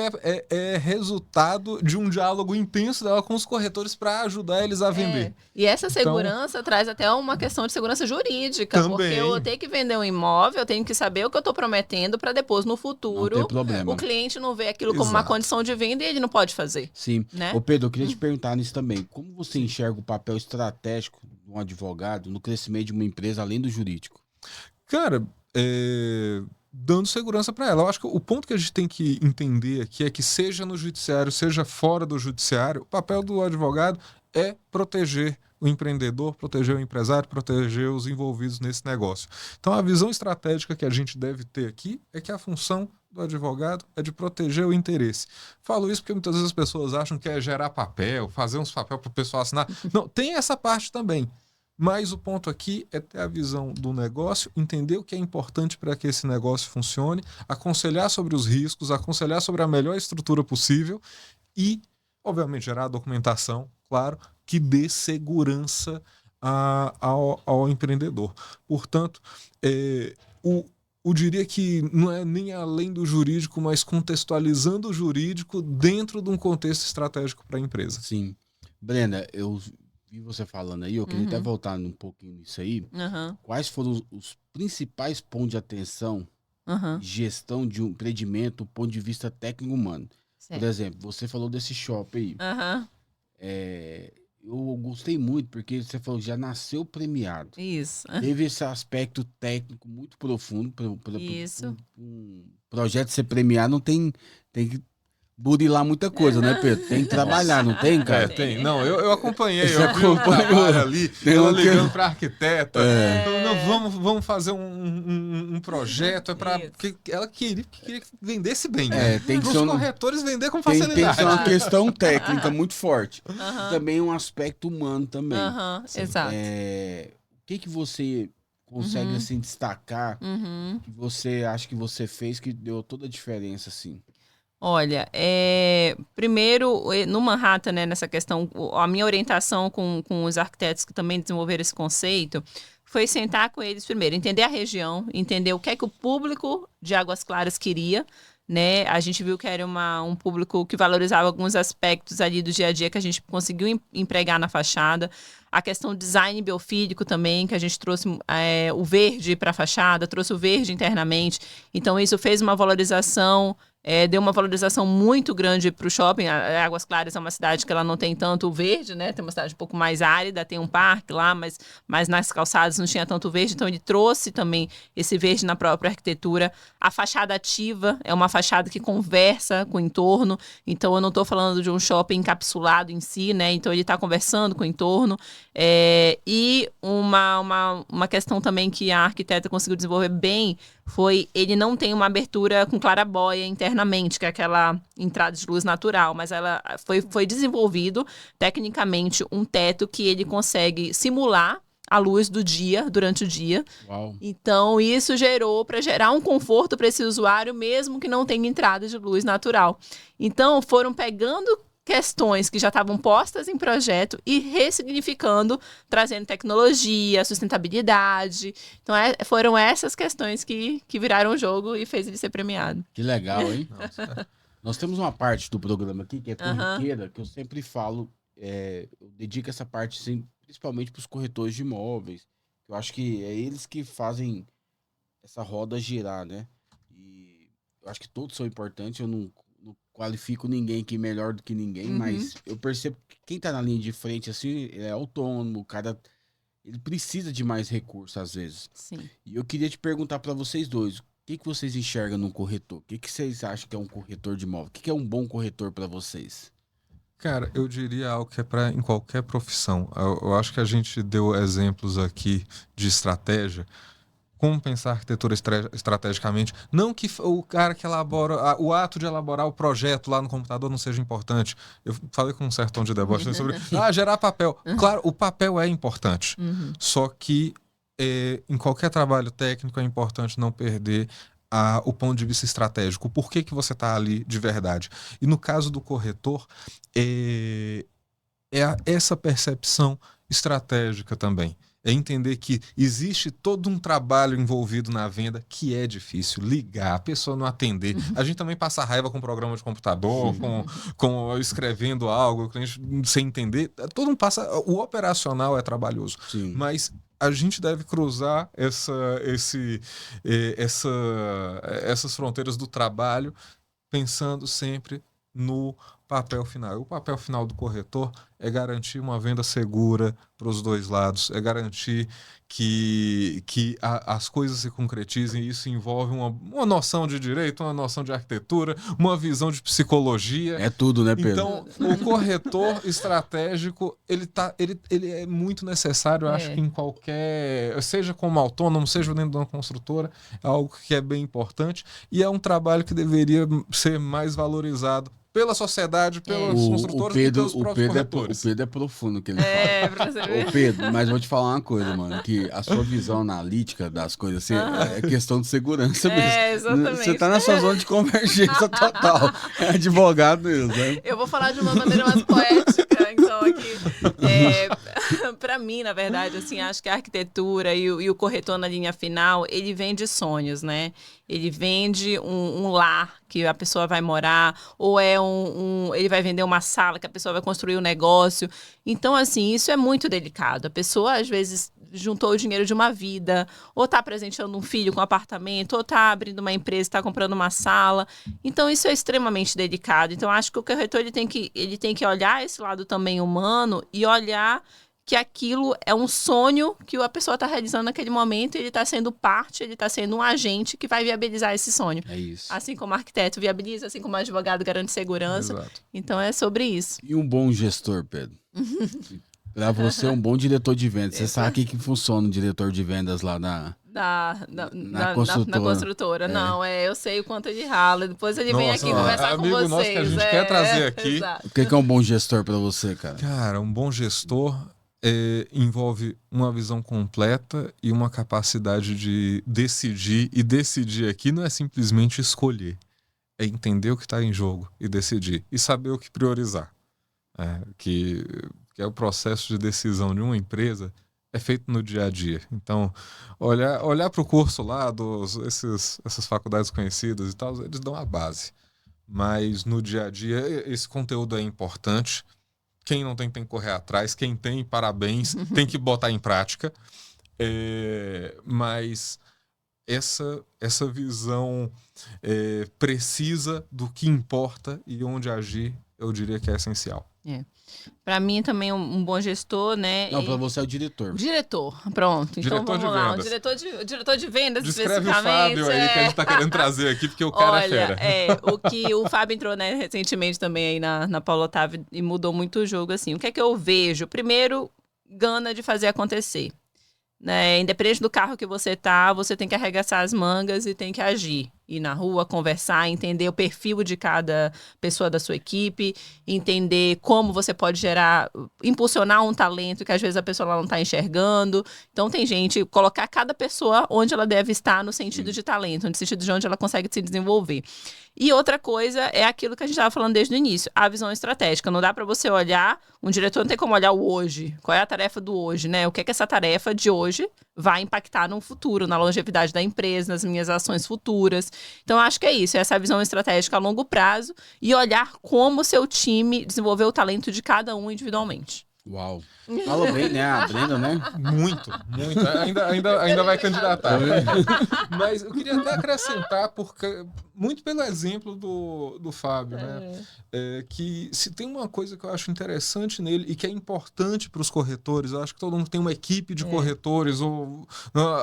é resultado de um diálogo intenso dela com os corretores para ajudar eles a vender. E essa segurança traz até uma questão de segurança jurídica, também. Porque eu tenho que vender um imóvel, eu tenho que saber o que eu estou prometendo para depois, no futuro, o cliente não ver aquilo como uma condição de venda e ele não pode fazer. Sim. Né? Ô Pedro, eu queria te perguntar nisso também. Como você enxerga o papel estratégico de um advogado no crescimento de uma empresa além do jurídico? Cara, dando segurança para ela. Eu acho que o ponto que a gente tem que entender aqui é que seja no judiciário, seja fora do judiciário, o papel do advogado é proteger o empreendedor, proteger o empresário, proteger os envolvidos nesse negócio. Então, a visão estratégica que a gente deve ter aqui é que a função do advogado é de proteger o interesse. Falo isso porque muitas vezes as pessoas acham que é gerar papel, fazer uns papel para o pessoal assinar. Não, tem essa parte também. Mas o ponto aqui é ter a visão do negócio, entender o que é importante para que esse negócio funcione, aconselhar sobre os riscos, aconselhar sobre a melhor estrutura possível e, obviamente, gerar a documentação, claro, que dê segurança ao empreendedor. Portanto, eu diria que não é nem além do jurídico, mas contextualizando o jurídico dentro de um contexto estratégico para a empresa. Sim. Brenda, eu vi você falando aí, eu queria até voltar um pouquinho nisso aí. Quais foram os principais pontos de atenção de gestão de um empreendimento do ponto de vista técnico humano? Certo. Por exemplo, você falou desse shopping aí. Eu gostei muito porque você falou que já nasceu premiado. Isso. Teve esse aspecto técnico muito profundo. Isso. Um projeto ser premiado não tem que burilar muita coisa, né, Pedro? Tem que trabalhar, não tem, cara? Tem. Não, eu acompanhei. Eu acompanhei ali, ela ligando para a arquiteta. Não, vamos fazer um projeto. Porque ela queria que vendesse bem. Né? Tem que os corretores vender com facilidade. Tem que ser uma questão técnica muito forte. Também um aspecto humano também. Exato. O que você consegue assim, destacar que você acha que você fez que deu toda a diferença, assim? Olha, primeiro, no Manhattan, né, nessa questão, a minha orientação com os arquitetos que também desenvolveram esse conceito foi sentar com eles primeiro, entender a região, entender o que é que o público de Águas Claras queria, né? A gente viu que era um público que valorizava alguns aspectos ali do dia a dia que a gente conseguiu empregar na fachada. A questão do design biofílico também, que a gente trouxe o verde para a fachada, trouxe o verde internamente. Então, isso fez uma valorização, deu uma valorização muito grande para o shopping. Águas Claras é uma cidade que ela não tem tanto verde, né? Tem uma cidade um pouco mais árida, tem um parque lá, mas nas calçadas não tinha tanto verde. Então, ele trouxe também esse verde na própria arquitetura. A fachada ativa é uma fachada que conversa com o entorno. Então, eu não estou falando de um shopping encapsulado em si, né? Então, ele está conversando com o entorno. E uma questão também que a arquiteta conseguiu desenvolver bem foi, ele não tem uma abertura com clarabóia internamente, que é aquela entrada de luz natural, mas ela foi desenvolvido tecnicamente um teto que ele consegue simular a luz do dia, durante o dia. Uau. Então, isso gerou para gerar um conforto para esse usuário, mesmo que não tenha entrada de luz natural. Então, foram pegando questões que já estavam postas em projeto e ressignificando, trazendo tecnologia, sustentabilidade. Então, foram essas questões que viraram o jogo e fez ele ser premiado. Que legal, hein? Nós temos uma parte do programa aqui que é corriqueira, que eu sempre falo, eu dedico essa parte assim, principalmente para os corretores de imóveis. Eu acho que é eles que fazem essa roda girar, né? E eu acho que todos são importantes, eu não qualifico ninguém aqui melhor do que ninguém, mas eu percebo que quem tá na linha de frente, assim, é autônomo, o cara, ele precisa de mais recursos, às vezes. Sim. E eu queria te perguntar para vocês dois, o que vocês enxergam num corretor? O que vocês acham que é um corretor de imóvel? O que é um bom corretor para vocês? Cara, eu diria algo que é para em qualquer profissão. Eu acho que a gente deu exemplos aqui de estratégia. Como pensar arquitetura estrategicamente. Não que o cara que elabora, o ato de elaborar o projeto lá no computador não seja importante. Eu falei com um certo tom de deboche sobre gerar papel. Claro, o papel é importante. Só que em qualquer trabalho técnico é importante não perder o ponto de vista estratégico. Por que você está ali de verdade? E no caso do corretor, essa percepção estratégica também. É entender que existe todo um trabalho envolvido na venda que é difícil. Ligar, a pessoa não atender. A gente também passa raiva com programa de computador, com escrevendo algo, o cliente sem entender. Todo mundo passa. O operacional é trabalhoso. Sim. Mas a gente deve cruzar essas fronteiras do trabalho pensando sempre no papel final. E o papel final do corretor é garantir uma venda segura para os dois lados, é garantir que as coisas se concretizem, e isso envolve uma noção de direito, uma noção de arquitetura, uma visão de psicologia. É tudo, né, Pedro? Então, o corretor estratégico, ele é muito necessário, eu acho que em qualquer... Seja como autônomo, seja dentro de uma construtora, é algo que é bem importante e é um trabalho que deveria ser mais valorizado pela sociedade, pelos construtores e pelos próprios corretores. O Pedro é profundo que ele fala. Ô Pedro, mas vou te falar uma coisa, mano, que a sua visão analítica das coisas assim, é questão de segurança mesmo. Exatamente. Você tá na sua zona de convergência total. É advogado mesmo, né? Eu vou falar de uma maneira mais poética, então, aqui. Para mim, na verdade, assim, acho que a arquitetura e o corretor na linha final, ele vende sonhos, né? Ele vende um lar que a pessoa vai morar, ou ele vai vender uma sala que a pessoa vai construir um negócio. Então, assim, isso é muito delicado. A pessoa, às vezes, juntou o dinheiro de uma vida, ou está presenteando um filho com um apartamento, ou está abrindo uma empresa, está comprando uma sala. Então, isso é extremamente delicado. Então, acho que o corretor ele tem que olhar esse lado também humano e olhar que aquilo é um sonho que a pessoa está realizando naquele momento, e ele está sendo parte, ele está sendo um agente que vai viabilizar esse sonho. É isso. Assim como o arquiteto viabiliza, assim como o advogado garante segurança. Exato. Então é sobre isso. E um bom gestor, Pedro? Pra você, um bom diretor de vendas. Você sabe o que funciona um diretor de vendas lá na construtora. Não, eu sei o quanto ele rala. Depois ele vem aqui conversar com vocês. Nosso que a gente quer trazer aqui. O que é um bom gestor pra você, cara? Cara, um bom gestor envolve uma visão completa e uma capacidade de decidir. E decidir aqui não é simplesmente escolher. É entender o que está em jogo e decidir. E saber o que priorizar. Que é o processo de decisão de uma empresa, é feito no dia a dia. Então, olhar para o curso lá, essas faculdades conhecidas e tal, eles dão a base. Mas no dia a dia, esse conteúdo é importante. Quem não tem que correr atrás. Quem tem, parabéns, tem que botar em prática. Mas essa visão precisa do que importa e onde agir, eu diria que é essencial. Para mim também um bom gestor, né? Não, para você é o diretor. Diretor, pronto. Então vamos lá. O diretor de vendas, descreve especificamente. O Fábio aí que a gente tá querendo trazer aqui, porque o cara é fera. O que o Fábio entrou, né, recentemente também aí na Paulo Otávio e mudou muito o jogo, assim. O que é que eu vejo? Primeiro, gana de fazer acontecer. Né? Independente do carro que você tá, você tem que arregaçar as mangas e tem que agir. Ir na rua, conversar, entender o perfil de cada pessoa da sua equipe, entender como você pode impulsionar um talento que às vezes a pessoa lá não está enxergando. Então tem gente, colocar cada pessoa onde ela deve estar no sentido de talento, no sentido de onde ela consegue se desenvolver. E outra coisa é aquilo que a gente estava falando desde o início, a visão estratégica. Não dá para você olhar, um diretor não tem como olhar o hoje. Qual é a tarefa do hoje, né? O que é que essa tarefa de hoje vai impactar no futuro, na longevidade da empresa, nas minhas ações futuras. Então, acho que é isso, essa visão estratégica a longo prazo e olhar como o seu time desenvolveu o talento de cada um individualmente. Uau. Falou bem, né? A Brenda, né? Muito. Ainda vai candidatar. Mas eu queria até acrescentar, porque, muito pelo exemplo do Fábio, né? Que se tem uma coisa que eu acho interessante nele e que é importante para os corretores, eu acho que todo mundo tem uma equipe de corretores, ou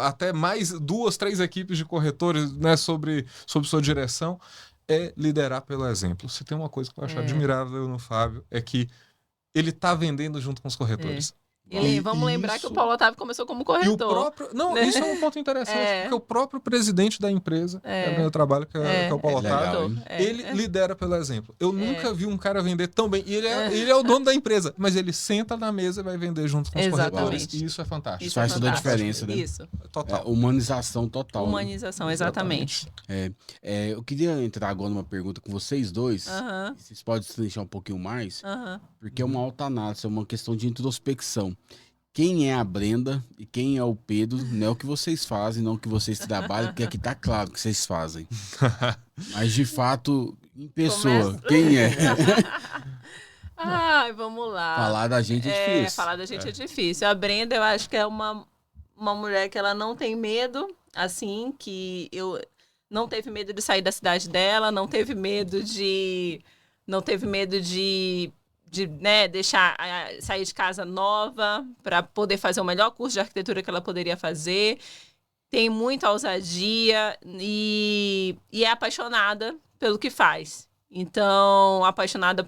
até mais 2, 3 equipes de corretores, né, sobre sua direção, é liderar pelo exemplo. Se tem uma coisa que eu acho admirável no Fábio, é que ele tá vendendo junto com os corretores. Vamos lembrar que o Paulo Otávio começou como corretor. Isso é um ponto interessante, porque o próprio presidente da empresa, que é o meu trabalho, que é o Paulo Otávio, ele lidera pelo exemplo. Eu nunca vi um cara vender tão bem. E ele é o dono da empresa, mas ele senta na mesa e vai vender junto com os corretores. E isso é fantástico. Isso faz toda a diferença, né? Isso. Total. Humanização total. Humanização, né? Exatamente. Eu queria entrar agora numa pergunta com vocês dois. Vocês podem se deixar um pouquinho mais, porque é uma autoanálise, é uma questão de introspecção. Quem é a Brenda e quem é o Pedro, não é o que vocês fazem, não o que vocês trabalham, porque aqui tá claro que vocês fazem. Mas, de fato, em pessoa, quem é? Ai, vamos lá. Falar da gente é difícil. Falar da gente é difícil. A Brenda, eu acho que é uma mulher que ela não tem medo, assim, que não teve medo de sair da cidade dela, não teve medo de não teve medo de né, sair de casa nova para poder fazer o melhor curso de arquitetura que ela poderia fazer. Tem muita ousadia e é apaixonada pelo que faz. Então, apaixonada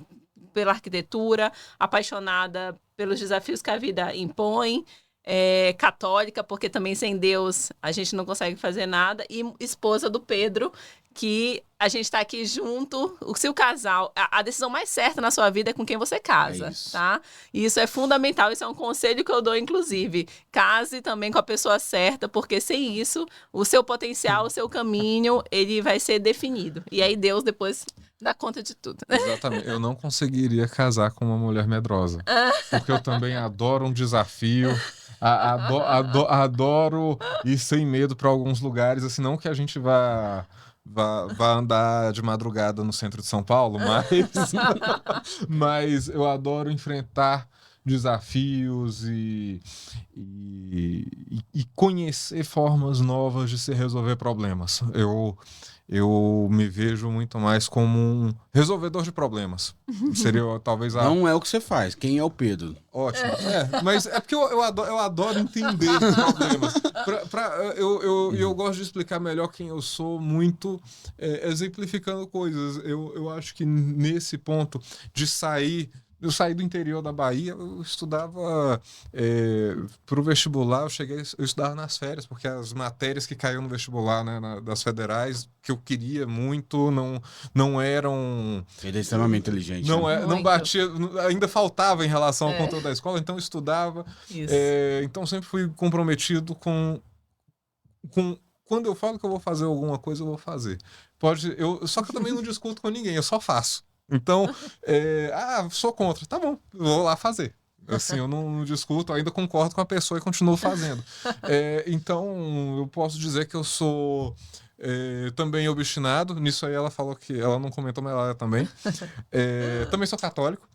pela arquitetura, apaixonada pelos desafios que a vida impõe, católica, porque também sem Deus a gente não consegue fazer nada, e esposa do Pedro, que a gente está aqui junto. Se o casal, a decisão mais certa na sua vida é com quem você casa, tá? E isso é fundamental, isso é um conselho que eu dou, inclusive. Case também com a pessoa certa, porque sem isso, o seu potencial, o seu caminho, ele vai ser definido. E aí Deus depois dá conta de tudo. Exatamente. Eu não conseguiria casar com uma mulher medrosa, porque eu também adoro um desafio. Adoro ir sem medo para alguns lugares, assim, não que a gente vá andar de madrugada no centro de São Paulo, mas eu adoro enfrentar desafios e conhecer formas novas de se resolver problemas. Eu me vejo muito mais como um resolvedor de problemas. Seria talvez Não é o que você faz. Quem é o Pedro? Ótimo. Mas é porque eu adoro entender problemas. Eu gosto de explicar melhor quem eu sou, muito exemplificando coisas. Eu acho que nesse ponto de sair... Eu saí do interior da Bahia, eu estudava para o vestibular, eu estudava nas férias, porque as matérias que caíam no vestibular, né, das federais, que eu queria muito, não eram... Ele é extremamente inteligente. Não batia, ainda faltava em relação ao conteúdo da escola, então eu estudava. Então sempre fui comprometido com... Quando eu falo que eu vou fazer alguma coisa, eu vou fazer. Só que eu também não discuto com ninguém, eu só faço. Então, sou contra. Tá bom, vou lá fazer. Assim, eu não discuto, ainda concordo com a pessoa e continuo fazendo. Então, eu posso dizer que eu sou também obstinado. Nisso aí ela falou que... Ela não comentou, mas ela é também. Também sou católico.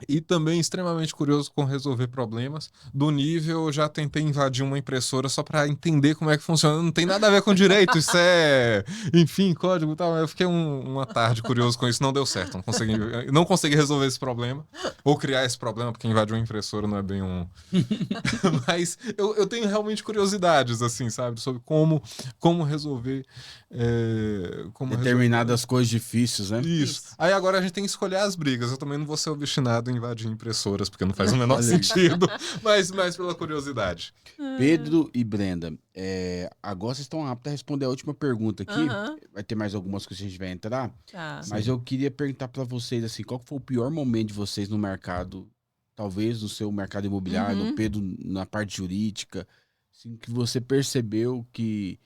E também extremamente curioso com resolver problemas. Do nível, eu já tentei invadir uma impressora só para entender como é que funciona. Não tem nada a ver com direito, isso enfim, código e tal. Eu fiquei uma tarde curioso com isso, não deu certo. Não consegui resolver esse problema, ou criar esse problema, porque invadir uma impressora não é bem um... Mas eu tenho realmente curiosidades, assim, sabe? Sobre como resolver... Determinadas coisas difíceis, né? Isso. Aí agora a gente tem que escolher as brigas. Eu também não vou ser obstinado em invadir impressoras, porque não faz o menor sentido, mas pela curiosidade. Pedro e Brenda, agora vocês estão aptos a responder a última pergunta aqui. Vai ter mais algumas que a gente vai entrar, mas eu queria perguntar para vocês, assim, qual foi o pior momento de vocês no mercado, talvez no seu mercado imobiliário, no Pedro na parte jurídica, assim, que você percebeu que...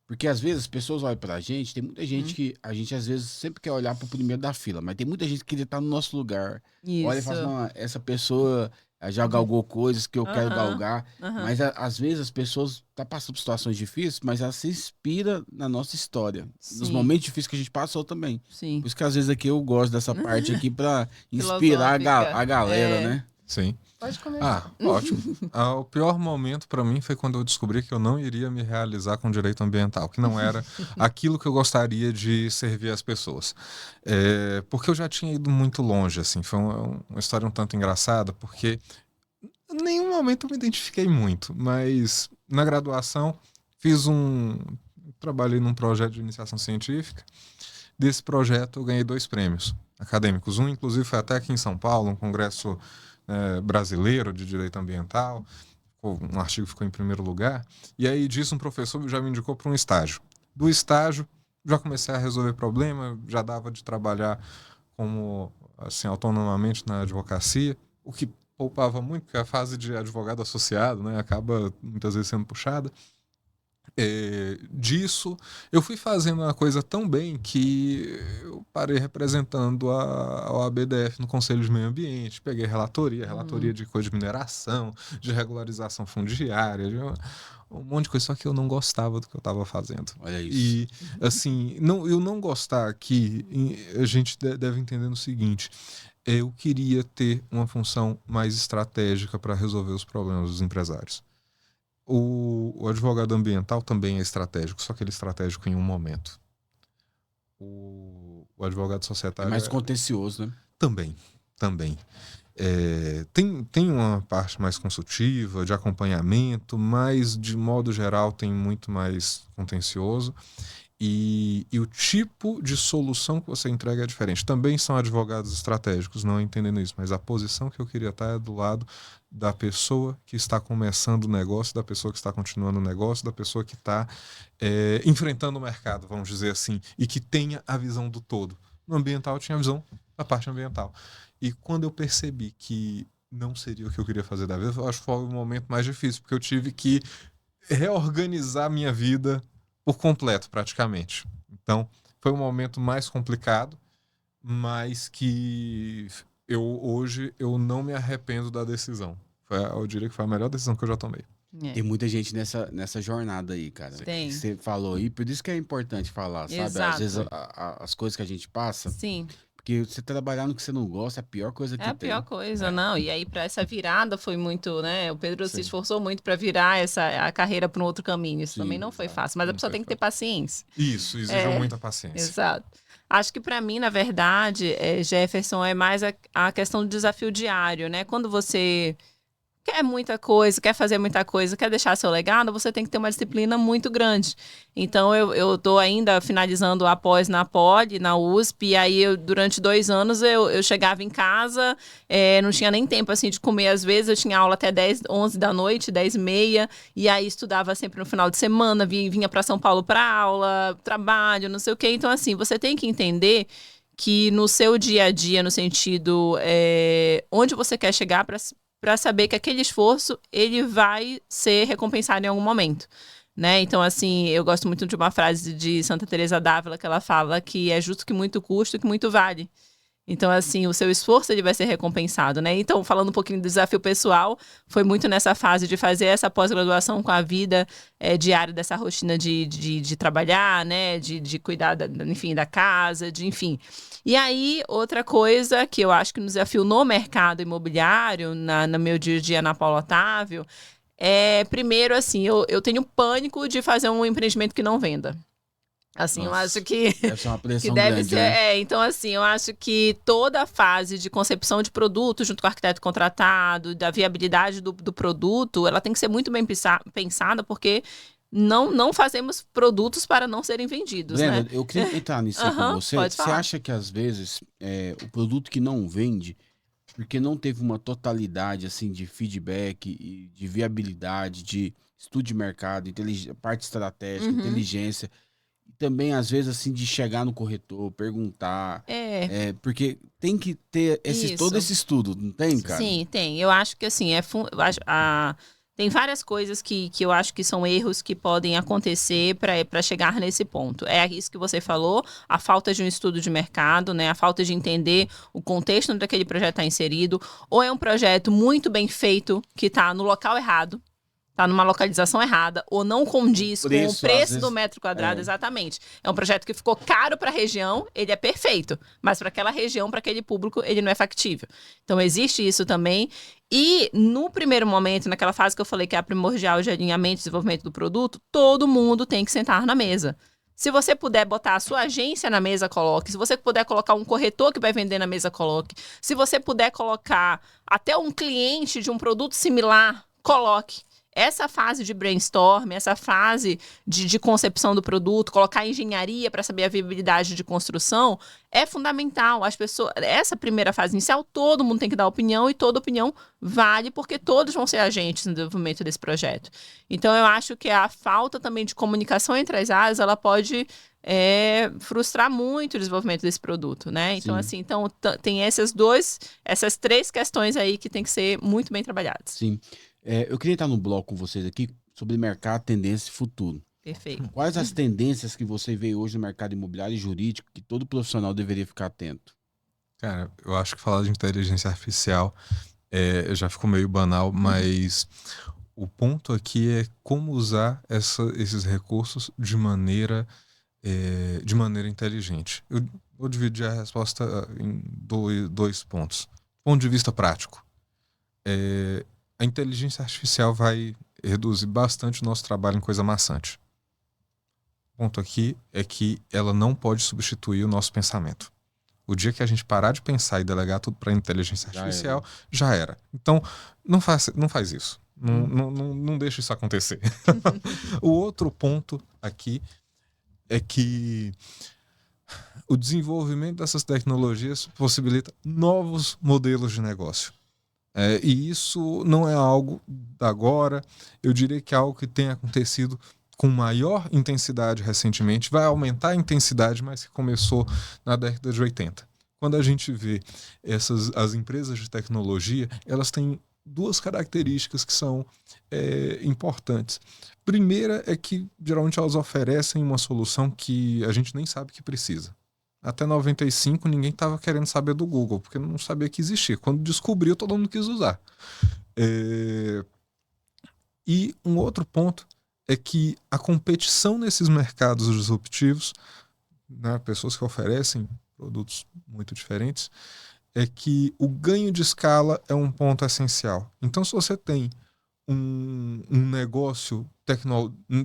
Porque às vezes as pessoas olham pra gente, tem muita gente que a gente às vezes sempre quer olhar pro primeiro da fila, mas tem muita gente que queria estar no nosso lugar. Olha e fala assim, não, essa pessoa já galgou coisas que eu quero galgar, mas às vezes as pessoas estão passando por situações difíceis, mas ela se inspira na nossa história, nos momentos difíceis que a gente passou também. Por isso que às vezes aqui eu gosto dessa parte aqui pra inspirar a galera, né? Sim. Pode começar. Ótimo. O pior momento para mim foi quando eu descobri que eu não iria me realizar com direito ambiental, que não era aquilo que eu gostaria de servir as pessoas. Porque eu já tinha ido muito longe, assim. Foi uma história um tanto engraçada, porque em nenhum momento eu me identifiquei muito, mas na graduação trabalhei num projeto de iniciação científica. Desse projeto eu ganhei 2 prêmios acadêmicos. Um, inclusive, foi até aqui em São Paulo, um congresso brasileiro de direito ambiental. Um artigo ficou em primeiro lugar. E aí disso um professor já me indicou para um estágio. Do estágio, já comecei a resolver problema, já dava de trabalhar como, assim, autonomamente na advocacia, o que poupava muito, porque a fase de advogado associado, né, acaba muitas vezes sendo puxada. Disso, eu fui fazendo uma coisa tão bem que eu parei representando a OAB-DF no Conselho de Meio Ambiente, peguei relatoria de coisa de mineração, de regularização fundiária, de um monte de coisa, só que eu não gostava do que eu estava fazendo. Olha isso. E, assim, eu não gostar aqui, a gente deve entender o seguinte: eu queria ter uma função mais estratégica para resolver os problemas dos empresários. O advogado ambiental também é estratégico, só que ele é estratégico em um momento. o advogado societário... É mais contencioso, né? Também. Tem uma parte mais consultiva, de acompanhamento, mas, de modo geral, tem muito mais contencioso. E o tipo de solução que você entrega é diferente. Também são advogados estratégicos, não entendendo isso, mas a posição que eu queria estar é do lado da pessoa que está começando o negócio, da pessoa que está continuando o negócio, da pessoa que está enfrentando o mercado, vamos dizer assim, e que tenha a visão do todo. No ambiental, eu tinha a visão da parte ambiental. E quando eu percebi que não seria o que eu queria fazer da vida, eu acho que foi o momento mais difícil, porque eu tive que reorganizar a minha vida por completo, praticamente. Então, foi um momento mais complicado, mas que hoje eu não me arrependo da decisão. Eu diria que foi a melhor decisão que eu já tomei. Tem muita gente nessa jornada aí, cara. Tem. Você falou aí, por isso que é importante falar, sabe? Exato. Às vezes as coisas que a gente passa... Sim. Porque você trabalhar no que você não gosta é a pior coisa que tem. É a pior coisa, não. E aí, para essa virada, foi muito, né? O Pedro se esforçou muito para virar a carreira para um outro caminho. Isso também não foi fácil. Mas a pessoa tem que ter paciência. Isso, exige muita paciência. Exato. Acho que para mim, na verdade, Jefferson, é mais a questão do desafio diário, né? Quando você quer muita coisa, quer fazer muita coisa, quer deixar seu legado, você tem que ter uma disciplina muito grande. Então, eu estou ainda finalizando a pós na Poli, na USP, e aí durante 2 anos eu chegava em casa, não tinha nem tempo assim de comer, às vezes eu tinha aula até 10, 11 da noite, 10h30, e aí estudava sempre no final de semana, vinha para São Paulo para aula, trabalho, não sei o quê. Então, assim, você tem que entender que no seu dia a dia, no sentido onde você quer chegar para saber que aquele esforço ele vai ser recompensado em algum momento, né? Então, assim, eu gosto muito de uma frase de Santa Teresa d'Ávila que ela fala que é justo que muito custa e que muito vale. Então, assim, o seu esforço ele vai ser recompensado, né? Então, falando um pouquinho do desafio pessoal, foi muito nessa fase de fazer essa pós-graduação com a vida diária dessa rotina de trabalhar, né? De cuidar, enfim, da casa, enfim. E aí, outra coisa que eu acho que nos desafio no mercado imobiliário, no meu dia a dia na Paulo Otávio, primeiro, assim, eu tenho pânico de fazer um empreendimento que não venda. Assim, nossa, eu acho que deve ser uma pressão que deve grande, ser, né? então assim, eu acho que toda a fase de concepção de produto, junto com o arquiteto contratado, da viabilidade do produto, ela tem que ser muito bem pensada, porque não fazemos produtos para não serem vendidos, Brenda, né? eu queria entrar nisso aí com você. Pode Você falar. acha que às vezes o produto que não vende, porque não teve uma totalidade assim de feedback e de viabilidade, de estudo de mercado, parte estratégica, inteligência, e também às vezes assim de chegar no corretor, perguntar, porque tem que ter todo esse estudo, não tem, cara? Sim, tem. Eu acho que assim, tem várias coisas que eu acho que são erros que podem acontecer para chegar nesse ponto. É isso que você falou, a falta de um estudo de mercado, né? A falta de entender o contexto onde aquele projeto está inserido, ou é um projeto muito bem feito que está no local errado, está numa localização errada, ou não condiz com o preço do metro quadrado, exatamente. É um projeto que ficou caro para a região, ele é perfeito, mas para aquela região, para aquele público, ele não é factível. Então, existe isso também. E, no primeiro momento, naquela fase que eu falei que é a primordial de alinhamento e desenvolvimento do produto, todo mundo tem que sentar na mesa. Se você puder botar a sua agência na mesa, coloque. Se você puder colocar um corretor que vai vender na mesa, coloque. Se você puder colocar até um cliente de um produto similar, coloque. Essa fase de brainstorm, essa fase de concepção do produto, colocar engenharia para saber a viabilidade de construção, é fundamental. Essa primeira fase inicial, todo mundo tem que dar opinião e toda opinião vale, porque todos vão ser agentes no desenvolvimento desse projeto. Então, eu acho que a falta também de comunicação entre as áreas, ela pode frustrar muito o desenvolvimento desse produto, né? Então, assim, tem essas 3 questões aí que tem que ser muito bem trabalhadas. Sim. Eu queria estar no bloco com vocês aqui sobre mercado, tendência e futuro. Perfeito. Quais as tendências que você vê hoje no mercado imobiliário e jurídico que todo profissional deveria ficar atento? Cara, eu acho que falar de inteligência artificial já ficou meio banal, mas o ponto aqui é como usar esses recursos de maneira inteligente. Eu vou dividir a resposta em dois pontos. Ponto de vista prático. A inteligência artificial vai reduzir bastante o nosso trabalho em coisa maçante. ponto aqui é que ela não pode substituir o nosso pensamento. O dia que a gente parar de pensar e delegar tudo para a inteligência artificial, já era. Então, não faz isso. Não deixa isso acontecer. O outro ponto aqui é que o desenvolvimento dessas tecnologias possibilita novos modelos de negócio. E isso não é algo da agora, eu diria que é algo que tem acontecido com maior intensidade recentemente, vai aumentar a intensidade, mas que começou na década de 80. Quando a gente vê as empresas de tecnologia, elas têm duas características que são importantes. Primeira é que, geralmente, elas oferecem uma solução que a gente nem sabe que precisa. Até 95, ninguém estava querendo saber do Google, porque não sabia que existia. Quando descobriu, todo mundo quis usar. E um outro ponto é que a competição nesses mercados disruptivos, né, pessoas que oferecem produtos muito diferentes, é que o ganho de escala é um ponto essencial. Então, se você tem um negócio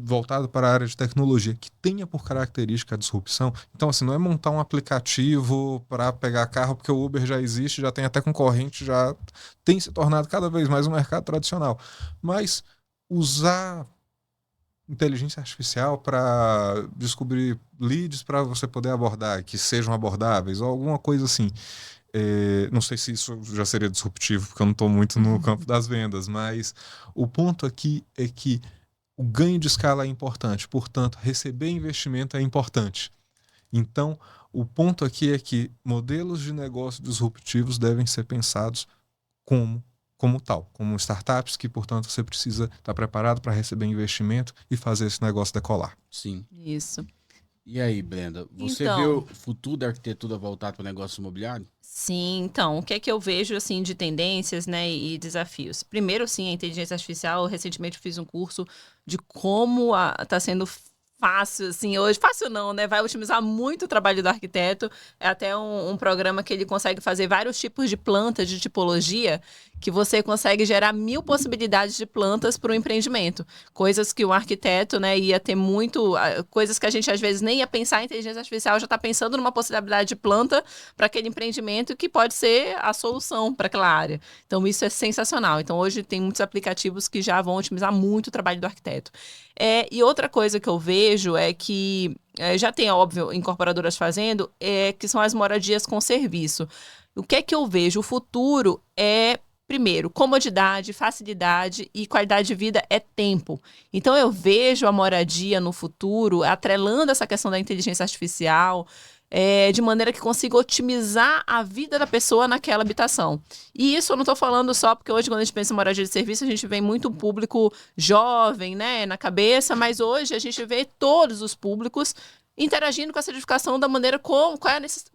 voltado para a área de tecnologia que tenha por característica a disrupção, então assim, não é montar um aplicativo para pegar carro, porque o Uber já existe, já tem até concorrente, já tem se tornado cada vez mais um mercado tradicional, mas usar inteligência artificial para descobrir leads para você poder abordar, que sejam abordáveis, ou alguma coisa assim. Não sei se isso já seria disruptivo, porque eu não estou muito no campo das vendas, mas o ponto aqui é que o ganho de escala é importante, portanto, receber investimento é importante. Então, o ponto aqui é que modelos de negócio disruptivos devem ser pensados como tal, como startups que, portanto, você precisa estar preparado para receber investimento e fazer esse negócio decolar. Sim. Isso. E aí, Brenda, você vê o futuro da arquitetura voltado para o negócio imobiliário? Sim, então, o que é que eu vejo, assim, de tendências, né, e desafios? Primeiro, sim, a inteligência artificial. Recentemente eu fiz um curso de como está sendo fácil, assim, hoje. Fácil não, né? Vai otimizar muito o trabalho do arquiteto. É até um programa que ele consegue fazer vários tipos de plantas de tipologia, que você consegue gerar 1000 possibilidades de plantas para o empreendimento. Coisas que o arquiteto, né, ia ter muito... Coisas que a gente, às vezes, nem ia pensar. A inteligência artificial já está pensando numa possibilidade de planta para aquele empreendimento que pode ser a solução para aquela área. Então, isso é sensacional. Então, hoje tem muitos aplicativos que já vão otimizar muito o trabalho do arquiteto. E outra coisa que eu vejo é que já tem, óbvio, incorporadoras fazendo, que são as moradias com serviço. O que é que eu vejo? O futuro é, primeiro, comodidade, facilidade e qualidade de vida é tempo. Então, eu vejo a moradia no futuro atrelando essa questão da inteligência artificial, de maneira que consiga otimizar a vida da pessoa naquela habitação. E isso eu não estou falando só porque hoje, quando a gente pensa em moradia de serviço, a gente vê muito público jovem, né, na cabeça, mas hoje a gente vê todos os públicos interagindo com essa edificação da maneira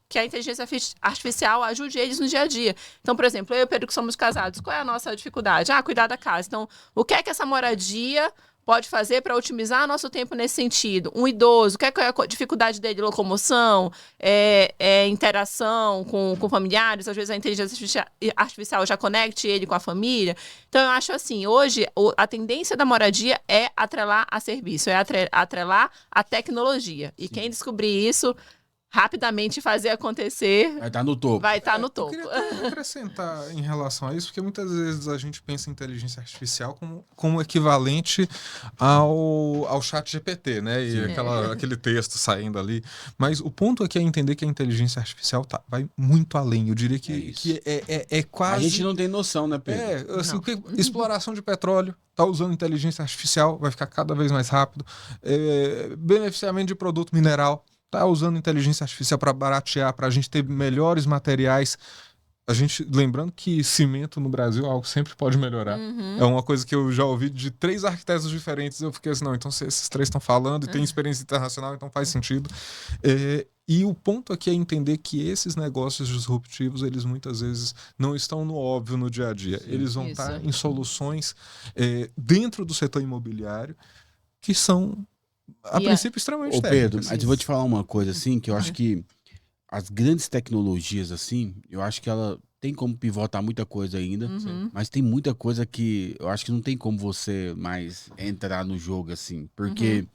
que a inteligência artificial ajude eles no dia a dia. Então, por exemplo, eu e o Pedro, que somos casados, qual é a nossa dificuldade? Cuidar da casa. Então, o que é que essa moradia pode fazer para otimizar nosso tempo nesse sentido? Um idoso, o que é a dificuldade dele? Locomoção, interação com familiares, às vezes a inteligência artificial já conecte ele com a família. Então, eu acho assim, hoje a tendência da moradia é atrelar a serviço, é atrelar a tecnologia. E quem descobrir isso, rapidamente fazer acontecer... Vai estar no topo. Vai estar no topo. Eu queria acrescentar em relação a isso, porque muitas vezes a gente pensa em inteligência artificial como equivalente ao chat GPT, né? E aquele texto saindo ali. Mas o ponto aqui é entender que a inteligência artificial vai muito além. Eu diria que é quase... A gente não tem noção, né, Pedro? Exploração de petróleo, tá usando inteligência artificial, vai ficar cada vez mais rápido. Beneficiamento de produto mineral, tá usando inteligência artificial para baratear, para a gente ter melhores materiais. Lembrando que cimento no Brasil é algo que sempre pode melhorar. É uma coisa que eu já ouvi de 3 arquitetos diferentes. Eu fiquei assim, não, então se esses 3 estão falando e tem experiência internacional, então faz sentido. E o ponto aqui é entender que esses negócios disruptivos, eles muitas vezes não estão no óbvio no dia a dia. Sim, eles vão estar em soluções dentro do setor imobiliário que são, a princípio, extremamente técnicas. Pedro, mas eu vou te falar uma coisa assim, que eu acho que as grandes tecnologias, assim, eu acho que ela tem como pivotar muita coisa ainda, mas tem muita coisa que eu acho que não tem como você mais entrar no jogo, assim, porque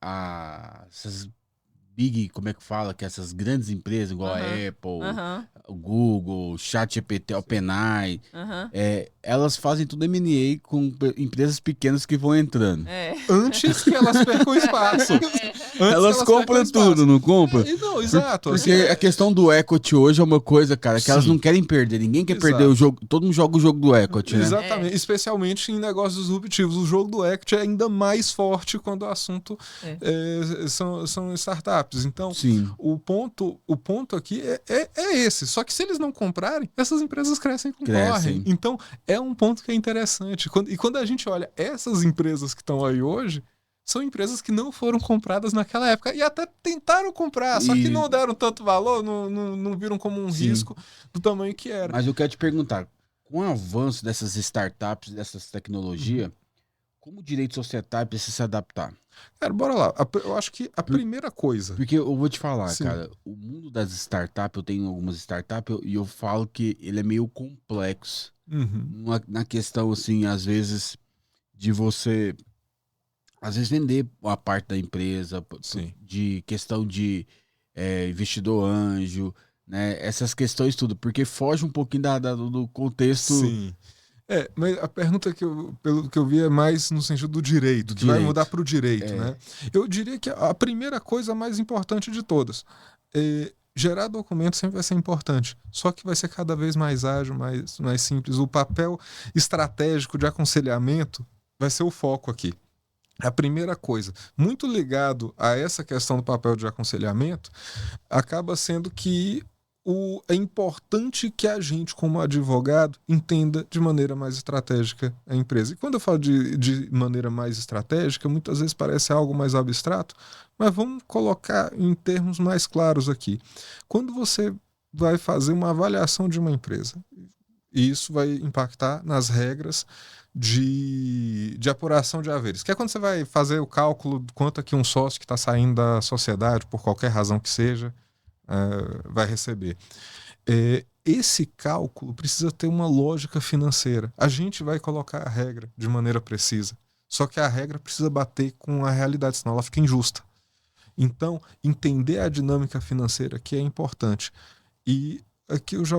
essas big, como é que fala, que essas grandes empresas, igual a Apple, o Google, ChatGPT, OpenAI, elas fazem tudo M&A com empresas pequenas que vão entrando. Antes que elas percam espaço. Elas compram tudo, não compram? Não, exato. Porque a questão do equity hoje é uma coisa, cara, que elas não querem perder. Ninguém quer perder o jogo. Todo mundo joga o jogo do equity, né? Exatamente. Especialmente em negócios disruptivos. O jogo do equity é ainda mais forte quando o assunto são startups. Então, o ponto aqui é esse. Só que se eles não comprarem, essas empresas crescem e concorrem. Então, é um ponto que é interessante. E quando a gente olha essas empresas que estão aí hoje, são empresas que não foram compradas naquela época e até tentaram comprar, só que não deram tanto valor, não viram como um risco do tamanho que era. Mas eu quero te perguntar, com o avanço dessas startups, dessas tecnologias, como o direito societário precisa se adaptar? Cara, bora lá. Eu acho que a primeira coisa... Porque eu vou te falar, cara, o mundo das startups, eu tenho algumas startups e eu falo que ele é meio complexo. Na questão, assim, às vezes, de você... Às vezes vender a parte da empresa, de questão de investidor anjo, né? Essas questões tudo, porque foge um pouquinho do contexto. Sim. Mas a pergunta pelo que eu vi é mais no sentido do direito, que vai mudar para o direito, né? Eu diria que a primeira coisa mais importante de todas gerar documento sempre vai ser importante, só que vai ser cada vez mais ágil, mais simples. O papel estratégico de aconselhamento vai ser o foco aqui. A primeira coisa, muito ligado a essa questão do papel de aconselhamento, acaba sendo que é importante que a gente, como advogado, entenda de maneira mais estratégica a empresa. E quando eu falo de maneira mais estratégica, muitas vezes parece algo mais abstrato, mas vamos colocar em termos mais claros aqui. Quando você vai fazer uma avaliação de uma empresa, e isso vai impactar nas regras de apuração de haveres, que é quando você vai fazer o cálculo de quanto que um sócio que está saindo da sociedade, por qualquer razão que seja, vai receber. Esse cálculo precisa ter uma lógica financeira. A gente vai colocar a regra de maneira precisa, só que a regra precisa bater com a realidade, senão ela fica injusta. Então, entender a dinâmica financeira que é importante. E aqui eu já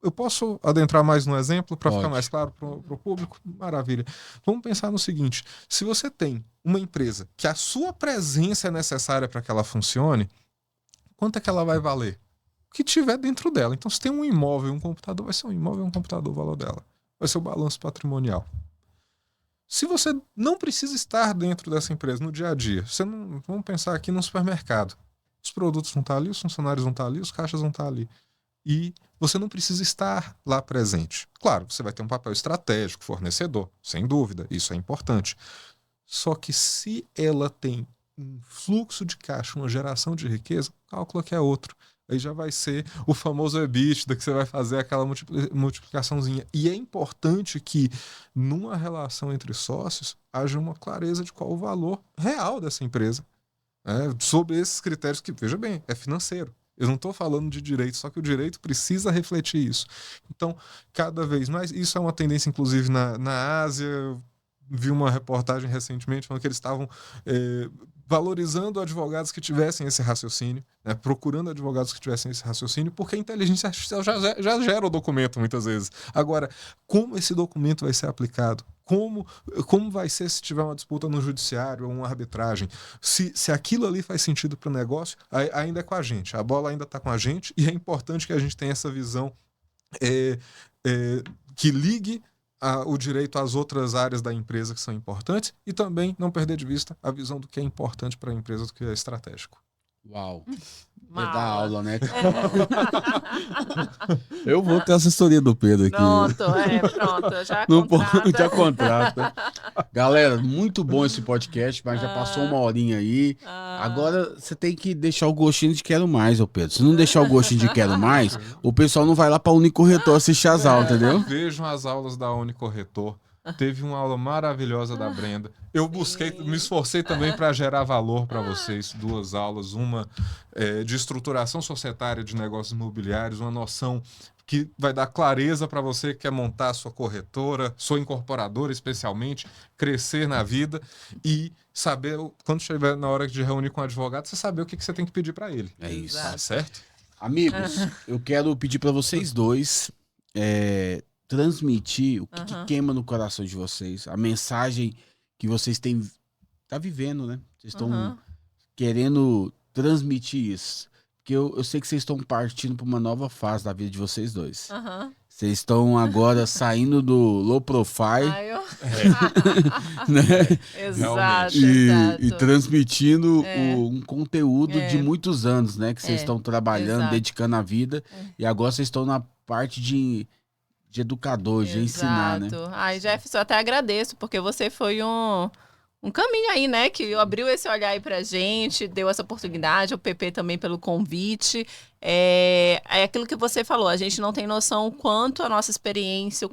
eu posso adentrar mais no exemplo para ficar mais claro para o público? Maravilha. Vamos pensar no seguinte: se você tem uma empresa que a sua presença é necessária para que ela funcione, quanto é que ela vai valer? O que tiver dentro dela. Então, se tem um imóvel e um computador, vai ser um imóvel e um computador o valor dela. Vai ser o balanço patrimonial. Se você não precisa estar dentro dessa empresa no dia a dia, vamos pensar aqui no supermercado. Os produtos vão estar ali, os funcionários vão estar ali, os caixas vão estar ali. E você não precisa estar lá presente. Claro, você vai ter um papel estratégico, fornecedor, sem dúvida, isso é importante. Só que se ela tem um fluxo de caixa, uma geração de riqueza, o cálculo aqui é outro. Aí já vai ser o famoso EBITDA, que você vai fazer aquela multiplicaçãozinha. E é importante que, numa relação entre sócios, haja uma clareza de qual o valor real dessa empresa. Sob esses critérios que, veja bem, é financeiro. Eu não estou falando de direito, só que o direito precisa refletir isso. Então, cada vez mais, isso é uma tendência, inclusive, na Ásia. Eu vi uma reportagem recentemente falando que eles estavam valorizando advogados que tivessem esse raciocínio, né, procurando advogados que tivessem esse raciocínio, porque a inteligência artificial já gera o documento muitas vezes. Agora, como esse documento vai ser aplicado? Como vai ser se tiver uma disputa no judiciário ou uma arbitragem? Se aquilo ali faz sentido para o negócio, ainda é com a gente. A bola ainda está com a gente e é importante que a gente tenha essa visão que ligue o direito às outras áreas da empresa que são importantes e também não perder de vista a visão do que é importante para a empresa, do que é estratégico. Uau! Vai dar aula, né? Eu vou ter a assessoria do Pedro aqui. Pronto, já contrata. Galera, muito bom esse podcast, mas já passou uma horinha aí. Agora você tem que deixar o gostinho de quero mais, ô Pedro. Se não deixar o gostinho de quero mais, o pessoal não vai lá para a Unicorretor assistir as aulas, entendeu? Vejam as aulas da Unicorretor. Teve uma aula maravilhosa da Brenda. Eu me esforcei também para gerar valor para vocês. 2 aulas, uma de estruturação societária de negócios imobiliários, uma noção que vai dar clareza para você que quer montar a sua corretora, sua incorporadora especialmente, crescer na vida e saber, quando estiver na hora de reunir com o advogado, você saber o que você tem que pedir para ele. É isso. Tá certo? Amigos, eu quero pedir para vocês dois transmitir o que queima no coração de vocês, a mensagem que vocês tá vivendo, né? Vocês estão querendo transmitir isso. Porque eu sei que vocês estão partindo para uma nova fase da vida de vocês dois. Vocês estão agora saindo do low profile. Né? Exato, e transmitindo um conteúdo de muitos anos, né? Que vocês estão trabalhando, dedicando a vida. E agora vocês estão na parte de educador, de ensinar, né? Ai, Jefferson, eu até agradeço, porque você foi um caminho aí, né, que abriu esse olhar aí pra gente, deu essa oportunidade, o PP também pelo convite. É aquilo que você falou, a gente não tem noção o quanto a nossa experiência,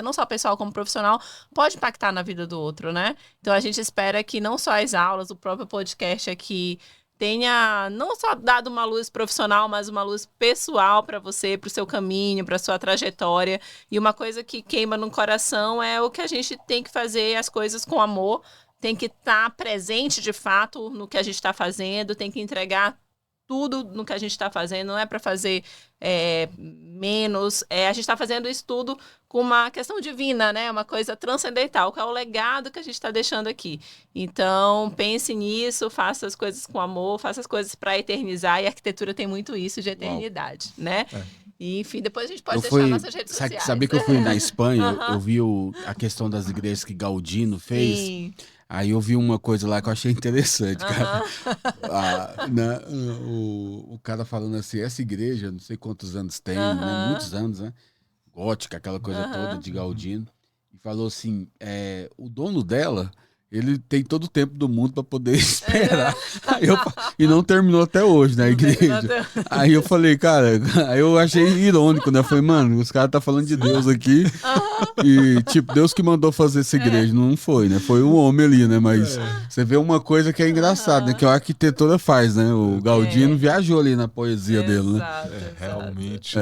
não só pessoal como profissional, pode impactar na vida do outro, né? Então a gente espera que não só as aulas, o próprio podcast aqui tenha não só dado uma luz profissional, mas uma luz pessoal para você, para o seu caminho, para a sua trajetória. E uma coisa que queima no coração é o que a gente tem que fazer as coisas com amor, tem que estar presente de fato no que a gente está fazendo, tem que entregar tudo no que a gente está fazendo, não é para fazer menos. A gente está fazendo isso tudo com uma questão divina, né? Uma coisa transcendental, que é o legado que a gente está deixando aqui. Então, pense nisso, faça as coisas com amor, faça as coisas para eternizar, e a arquitetura tem muito isso de eternidade, né? E, enfim, depois a gente pode deixar nossas redes sociais. Sabia que eu fui na Espanha, eu vi a questão das igrejas que Gaudino fez. Sim. Aí eu vi uma coisa lá que eu achei interessante, cara. O cara falando assim, essa igreja, não sei quantos anos tem, né? Muitos anos, né? Gótica, aquela coisa toda de Gaudino. E falou assim, o dono dela, ele tem todo o tempo do mundo para poder esperar. E não terminou até hoje na igreja. Aí eu falei, cara, aí eu achei irônico, né? Eu falei, mano, os caras tá falando de Deus aqui. E, tipo, Deus que mandou fazer essa igreja, não foi, né? Foi um homem ali, né? Mas você vê uma coisa que é engraçada, né? Que a arquitetura faz, né? O Gaudino viajou ali na poesia dele, né? Realmente.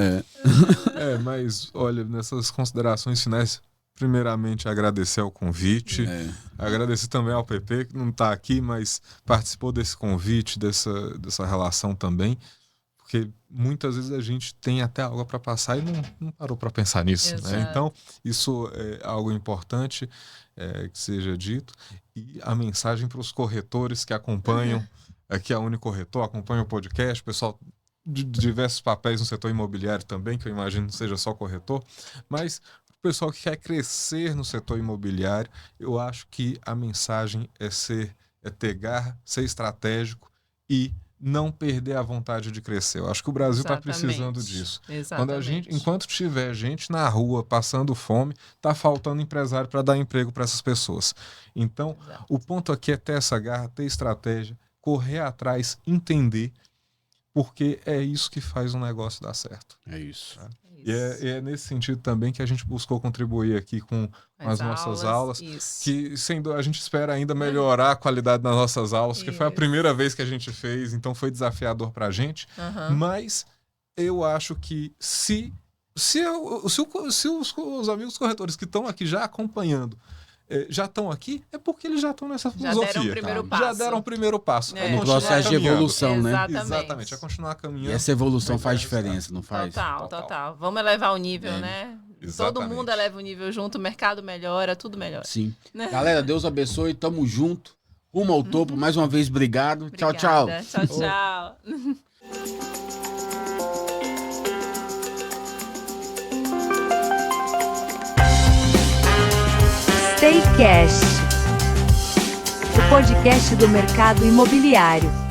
Mas, olha, nessas considerações finais, primeiramente, agradecer ao convite, agradecer também ao PP, que não está aqui, mas participou desse convite, dessa relação também, porque muitas vezes a gente tem até algo para passar e não parou para pensar nisso, né? Então, isso é algo importante que seja dito. E a mensagem para os corretores que acompanham, aqui a Unicorretor, acompanha o podcast, o pessoal de diversos papéis no setor imobiliário também, que eu imagino não seja só corretor, mas o pessoal que quer crescer no setor imobiliário, eu acho que a mensagem é ter garra, ser estratégico e não perder a vontade de crescer. Eu acho que o Brasil está precisando disso. Enquanto tiver gente na rua passando fome, está faltando empresário para dar emprego para essas pessoas. Então, o ponto aqui é ter essa garra, ter estratégia, correr atrás, entender, porque é isso que faz um negócio dar certo. É isso. Tá? E é nesse sentido também que a gente buscou contribuir aqui com as nossas aulas, que sendo a gente espera ainda melhorar a qualidade das nossas aulas, que foi a primeira vez que a gente fez, então foi desafiador para a gente, mas eu acho que se os amigos corretores que estão aqui já acompanhando já estão aqui, é porque eles já estão nessa filosofia. Já deram o primeiro passo. No processo de evolução, né? Exatamente, é continuar caminhando. E essa evolução faz diferença, não faz? Total. Vamos elevar o nível, né? Exatamente. Todo mundo eleva o nível junto, o mercado melhora, tudo melhora. Sim. Galera, Deus abençoe, tamo junto. Rumo ao topo, mais uma vez, obrigado. Tchau. Tchau. Staycast, o podcast do mercado imobiliário.